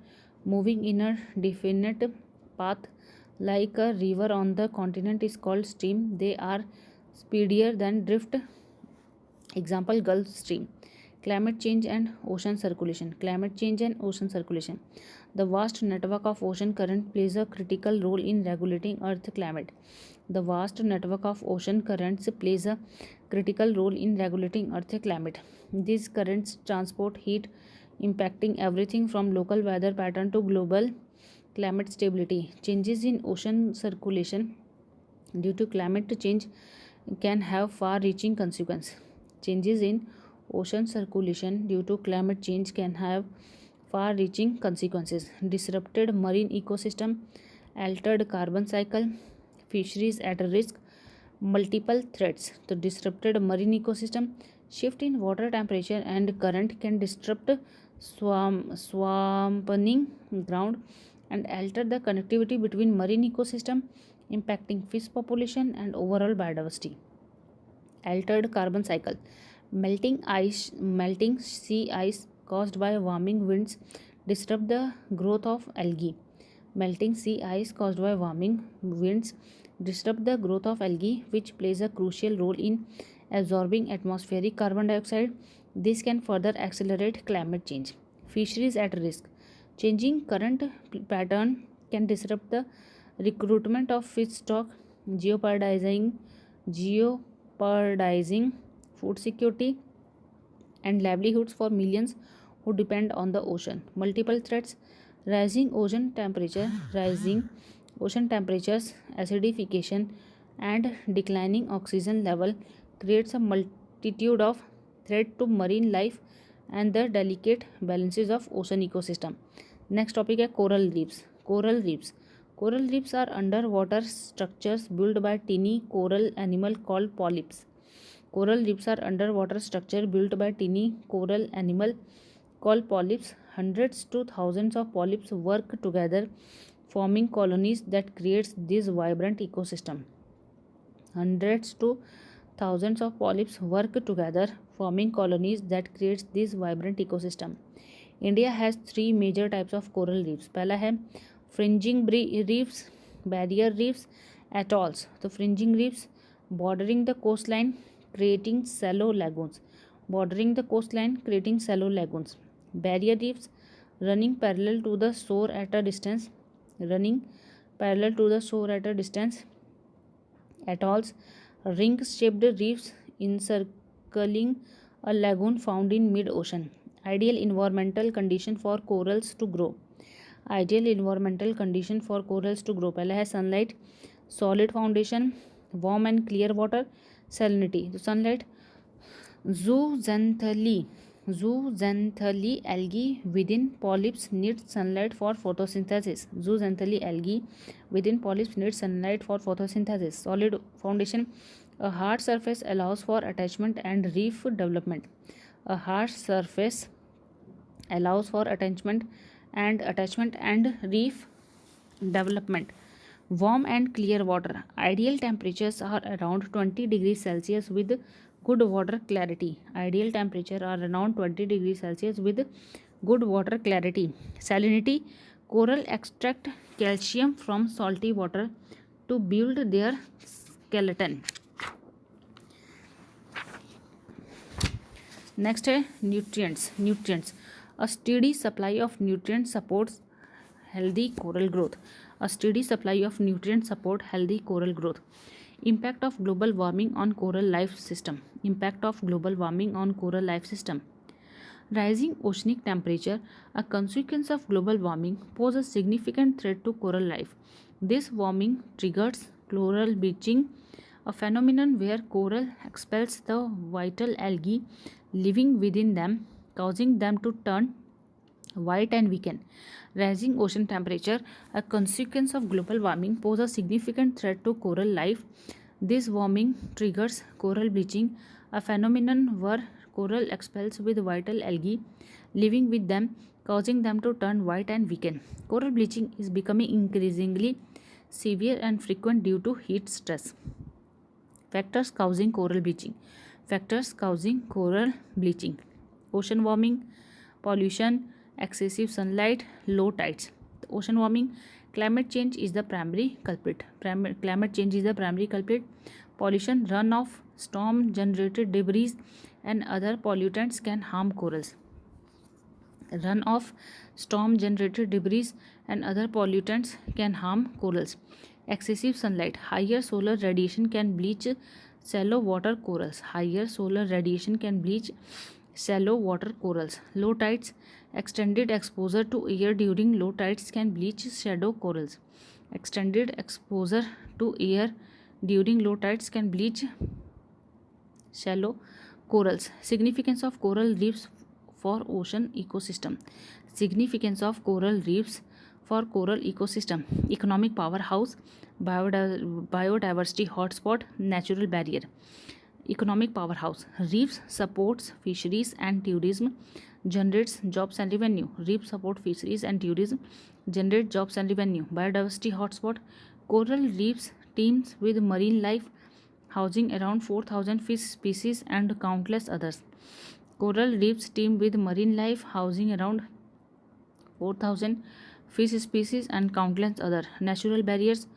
moving in a definite path like a river on the continent is called stream. They are speedier than drift. Example: Gulf Stream. Climate change and ocean circulation. Climate change and ocean circulation. The vast network of ocean current plays a critical role in regulating Earth climate. The vast network of ocean currents plays a critical role in regulating Earth climate. These currents transport heat, impacting everything from local weather pattern to global climate stability. Changes in ocean circulation due to climate change can have far-reaching consequences. Changes in ocean circulation due to climate change can have far-reaching consequences. Disrupted marine ecosystem, altered carbon cycle, fisheries at risk, multiple threats. The disrupted marine ecosystem, shift in water temperature and current can disrupt swamping ground and alter the connectivity between marine ecosystem, impacting fish population and overall biodiversity. Altered carbon cycle. Melting sea ice caused by warming winds disrupt the growth of algae. Melting sea ice caused by warming winds disrupt the growth of algae, which plays a crucial role in absorbing atmospheric carbon dioxide. This can further accelerate climate change. Fisheries at risk. Changing current pattern can disrupt the recruitment of fish stock, jeopardizing jeopardizing food security and livelihoods for millions who depend on the ocean. Multiple threats. Rising ocean temperatures, acidification, and declining oxygen level creates a multitude of threats to marine life and the delicate balances of ocean ecosystem. Next topic है coral reefs. Coral reefs. Coral reefs are underwater structures built by tiny coral animal called polyps. Coral reefs are underwater structure built by tiny coral animal called polyps. Hundreds to thousands of polyps work together, forming colonies that creates this vibrant ecosystem. Hundreds to thousands of polyps work together, forming colonies that creates this vibrant ecosystem. India has three major types of coral reefs. पहला है fringing reefs, barrier reefs, atolls. तो fringing reefs bordering the coastline creating shallow lagoons. Bordering the coastline creating shallow lagoons. Barrier reefs running parallel to the shore at a distance. Running parallel to the shore at a distance. Atolls ring-shaped reefs encircling a lagoon found in mid-ocean. Ideal environmental condition for corals to grow. Ideal environmental condition for corals to grow. पहला है sunlight, solid foundation, warm and clear water, salinity. तो sunlight, zooxanthellae algae within polyps need sunlight for photosynthesis. Zooxanthellae algae within polyps need sunlight for photosynthesis. Solid foundation, a hard surface allows for attachment and reef development. A hard surface allows for attachment and reef development. Warm and clear water. Ideal temperatures are around 20 degrees Celsius with good water clarity. Ideal temperature are around 20 degrees Celsius with good water clarity. Salinity. Coral extract calcium from salty water to build their skeleton. Next है nutrients. A steady supply of nutrients supports healthy coral growth. A steady supply of nutrients support healthy coral growth. Impact of global warming on coral life system. Impact of global warming on coral life system. Rising oceanic temperature, a consequence of global warming, pose a significant threat to coral life. This warming triggers coral bleaching, a phenomenon where coral expels the vital algae living within them, causing them to turn white and weaken. Rising ocean temperature, a consequence of global warming, pose a significant threat to coral life. This warming triggers coral bleaching, a phenomenon where coral expels with vital algae living with them, causing them to turn white and weaken. Coral bleaching is becoming increasingly severe and frequent due to heat stress. Factors causing coral bleaching. Factors causing coral bleaching. Ocean warming, pollution, excessive sunlight, low tides. Ocean warming, climate change is the primary culprit. Climate change is the primary culprit. Pollution, runoff, storm generated debris, and other pollutants can harm corals. Runoff, storm generated debris, and other pollutants can harm corals. Excessive sunlight, higher solar radiation can bleach shallow water corals. Higher solar radiation can bleach shallow water corals. Low tides, extended exposure to air during low tides can bleach shadow corals. Extended exposure to air during low tides can bleach shallow corals. Significance of coral reefs for ocean ecosystem. Significance of coral reefs for coral ecosystem. Economic powerhouse, biodiversity hotspot, natural barrier. Economic powerhouse. Reefs supports fisheries and tourism, generates jobs and revenue. Reefs support fisheries and tourism, generate jobs and revenue. Biodiversity hotspot. Coral reefs teems with marine life, housing around 4,000 fish species and countless others. Coral reefs teem with marine life, housing around 4,000 fish species and countless other. Natural barriers.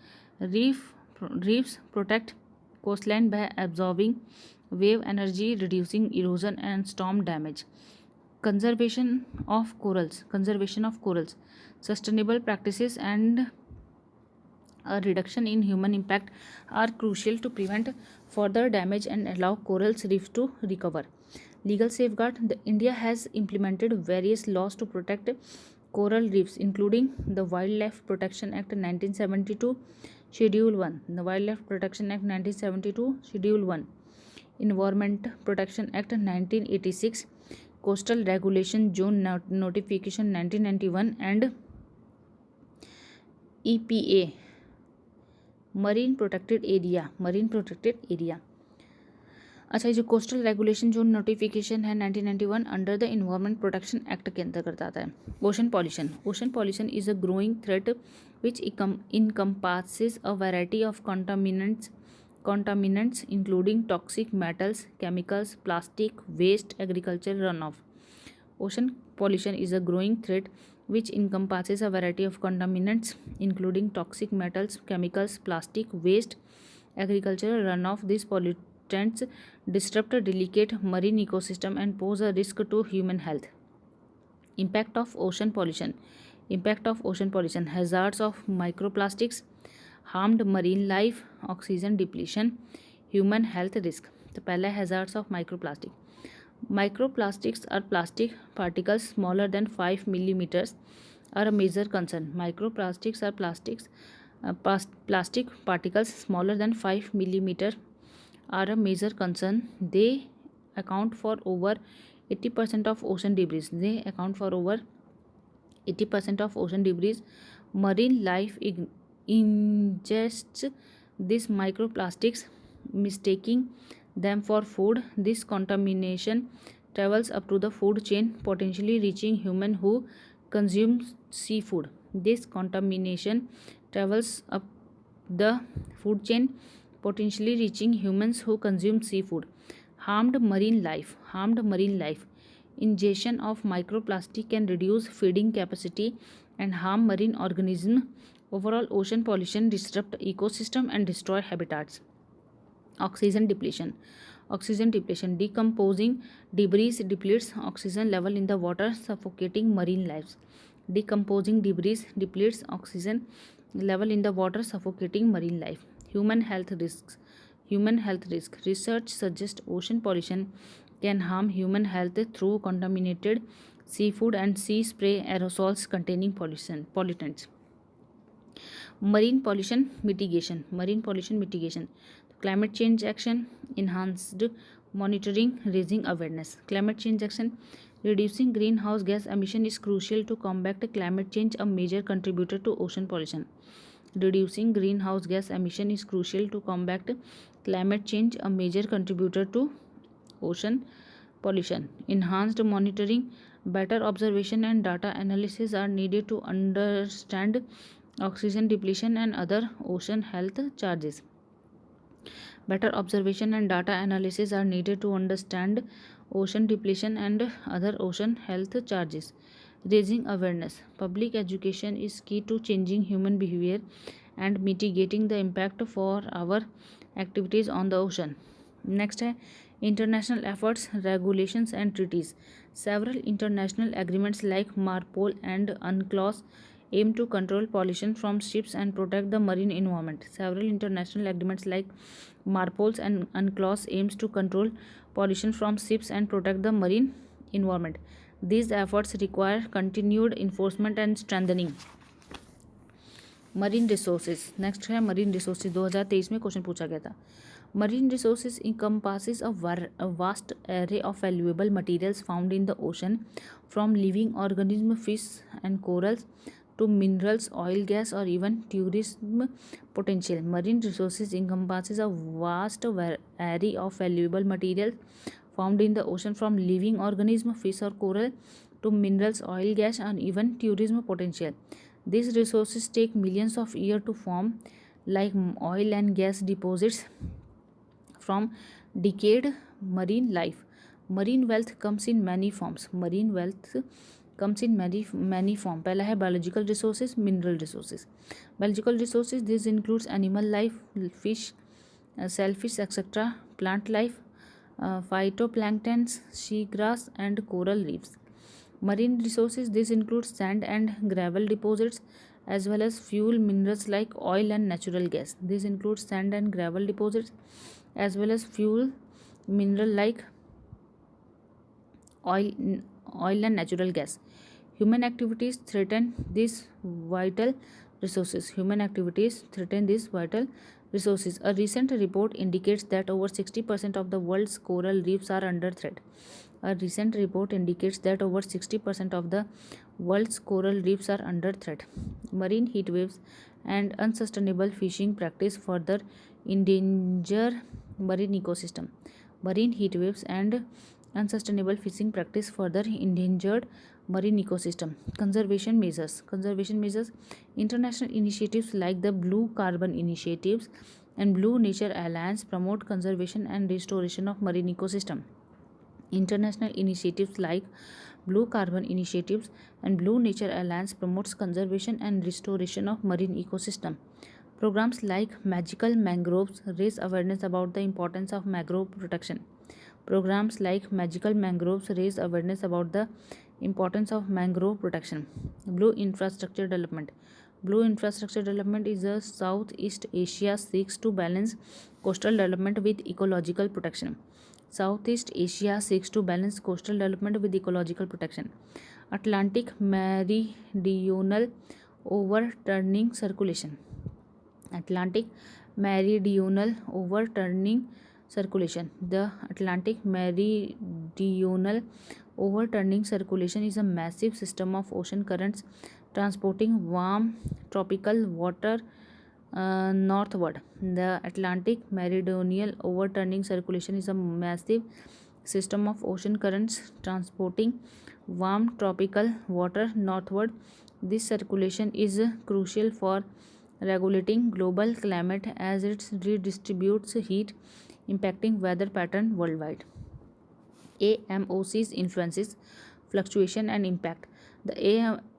Reefs protect coastline by absorbing wave energy, reducing erosion and storm damage. Conservation of corals. Sustainable practices and a reduction in human impact are crucial to prevent further damage and allow corals reef to recover. Legal safeguard. India has implemented various laws to protect coral reefs, including the Wildlife Protection Act 1972, Schedule 1. The Wildlife Protection Act 1972, Schedule 1. Environment Protection Act 1986, Coastal Regulation Zone Notification 1991, and EPA marine protected area. अच्छा, जो coastal regulation zone notification है 1991 under the environment protection act के अंतर्गत आता है. Ocean pollution is a growing threat which encompasses a variety of contaminants including toxic metals, chemicals, plastic waste, agricultural runoff. Ocean pollution is a growing threat which encompasses a variety of contaminants including toxic metals, chemicals, plastic waste, agricultural runoff. These pollutants disrupt a delicate marine ecosystem and pose a risk to human health. Impact of ocean pollution. Hazards of microplastics, harmed marine life, oxygen depletion, human health risk. तो पहला hazards of microplastic. Microplastics are plastic particles smaller than 5 millimeters are a major concern. Microplastics are plastic particles smaller than 5 millimeter are a major concern. They account for over 80% of ocean debris. Marine life ingests these microplastics, mistaking them for food. This contamination travels up to the food chain, potentially reaching human who consume seafood. This contamination travels up the food chain, potentially reaching humans who consume seafood. Harmed marine life. Ingestion of microplastic can reduce feeding capacity and harm marine organisms. Overall, ocean pollution disrupt ecosystem and destroy habitats. Oxygen depletion. Decomposing debris depletes oxygen level in the water, suffocating marine life. Decomposing debris depletes oxygen level in the water, suffocating marine life. Human health risks. Research suggests ocean pollution can harm human health through contaminated seafood and sea spray aerosols containing pollutants. Marine pollution mitigation. Climate change action, enhanced monitoring, raising awareness. Climate change action. Reducing greenhouse gas emission is crucial to combat climate change, a major contributor to ocean pollution. Reducing greenhouse gas emission is crucial to combat climate change, a major contributor to ocean pollution. Enhanced monitoring, better observation and data analysis are needed to understand oxygen depletion and other ocean health charges. Better observation and data analysis are needed to understand ocean depletion and other ocean health charges. Raising awareness. Public education is key to changing human behavior and mitigating the impact for our activities on the ocean. Next है International efforts, regulations, and treaties. Several international agreements like MARPOL and UNCLOS aim to control pollution from ships and protect the marine environment. Several international agreements like MARPOL and UNCLOS aims to control pollution from ships and protect the marine environment. These efforts require continued enforcement and strengthening. Marine resources next है marine resources 2023 में question पूछा गया था. Marine resources encompasses a vast array of valuable materials found in the ocean, from living organisms, fish and corals, to minerals, oil, gas, or even tourism potential. Marine resources encompasses a vast array of valuable materials found in the ocean, from living organisms, fish or coral, to minerals, oil, gas, and even tourism potential. These resources take millions of years to form, like oil and gas deposits from decayed marine life. Marine wealth comes in many forms. Marine wealth comes in many form. पहला है biological resources, mineral resources. Biological resources, this includes animal life, fish, shellfish, etc., plant life, phytoplanktons, seagrass, and coral reefs. Marine resources, this includes sand and gravel deposits, as well as fuel minerals like oil and natural gas. This includes sand and gravel deposits, as well as fuel mineral like oil and natural gas. Human activities threaten these vital resources. Human activities threaten these vital resources. A recent report indicates that over 60% of the world's coral reefs are under threat. A recent report indicates that over 60% of the world's coral reefs are under threat. Marine heat waves and unsustainable fishing practice further endanger marine ecosystem. Marine heat waves and unsustainable fishing practice further endangered marine ecosystem. Conservation measures. Conservation measures. International initiatives like the Blue Carbon Initiatives and Blue Nature Alliance promote conservation and restoration of marine ecosystem. International initiatives like Blue Carbon Initiatives and Blue Nature Alliance promotes conservation and restoration of marine ecosystem. Programs like Magical Mangroves raise awareness about the importance of mangrove protection. Programs like Magical Mangroves raise awareness about the importance of mangrove protection. Blue Infrastructure Development. Blue Infrastructure Development is a Southeast Asia seeks to balance coastal development with ecological protection. Southeast Asia seeks to balance coastal development with ecological protection. Atlantic Meridional Overturning Circulation. Atlantic Meridional Overturning Circulation. The Atlantic Meridional Overturning Circulation is a massive system of ocean currents transporting warm tropical water northward. The Atlantic Meridional Overturning Circulation is a massive system of ocean currents transporting warm tropical water northward. This circulation is crucial for regulating global climate as it redistributes heat, impacting weather pattern worldwide. AMOC's influences, fluctuation and impact. The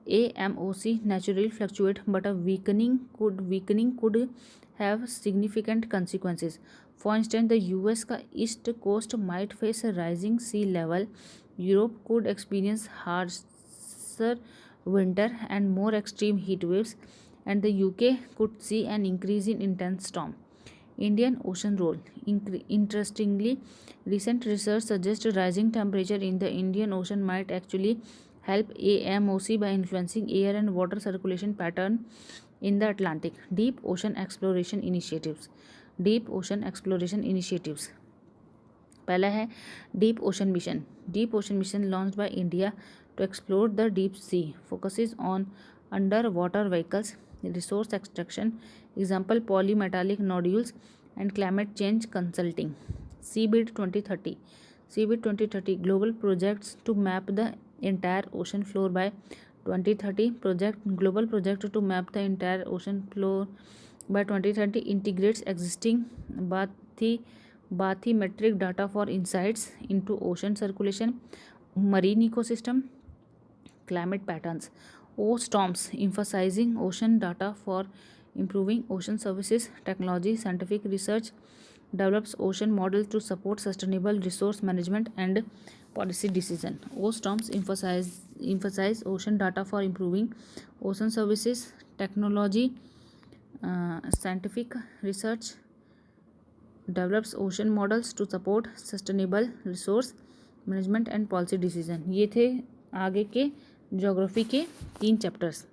AMOC naturally fluctuate, but a weakening could have significant consequences. For instance, the US का east coast might face a rising sea level. Europe could experience harsher winter and more extreme heat waves, and the UK could see an increase in intense storm. Indian Ocean role. Interestingly, recent research suggests rising temperature in the Indian Ocean might actually help AMOC by influencing air and water circulation pattern in the Atlantic. Deep Ocean Exploration Initiatives. Deep Ocean Exploration Initiatives. पहला है Deep Ocean Mission. Deep Ocean Mission launched by India to explore the deep sea focuses on underwater vehicles, resource extraction, example polymetallic nodules, and climate change consulting. Seabed 2030. Seabed 2030 global projects to map the entire ocean floor by 2030. Global project to map the entire ocean floor by 2030 integrates existing bathymetric data for insights into ocean circulation, marine ecosystem, climate patterns. Storms, emphasizing ocean data for improving ocean services, technology, scientific research, develops ocean models to support sustainable resource management and policy decision. OSTOMs emphasize ocean data for improving ocean services, technology, scientific research, develops ocean models to support sustainable resource management and policy decision. ये थे आगे के geography के 3 chapters.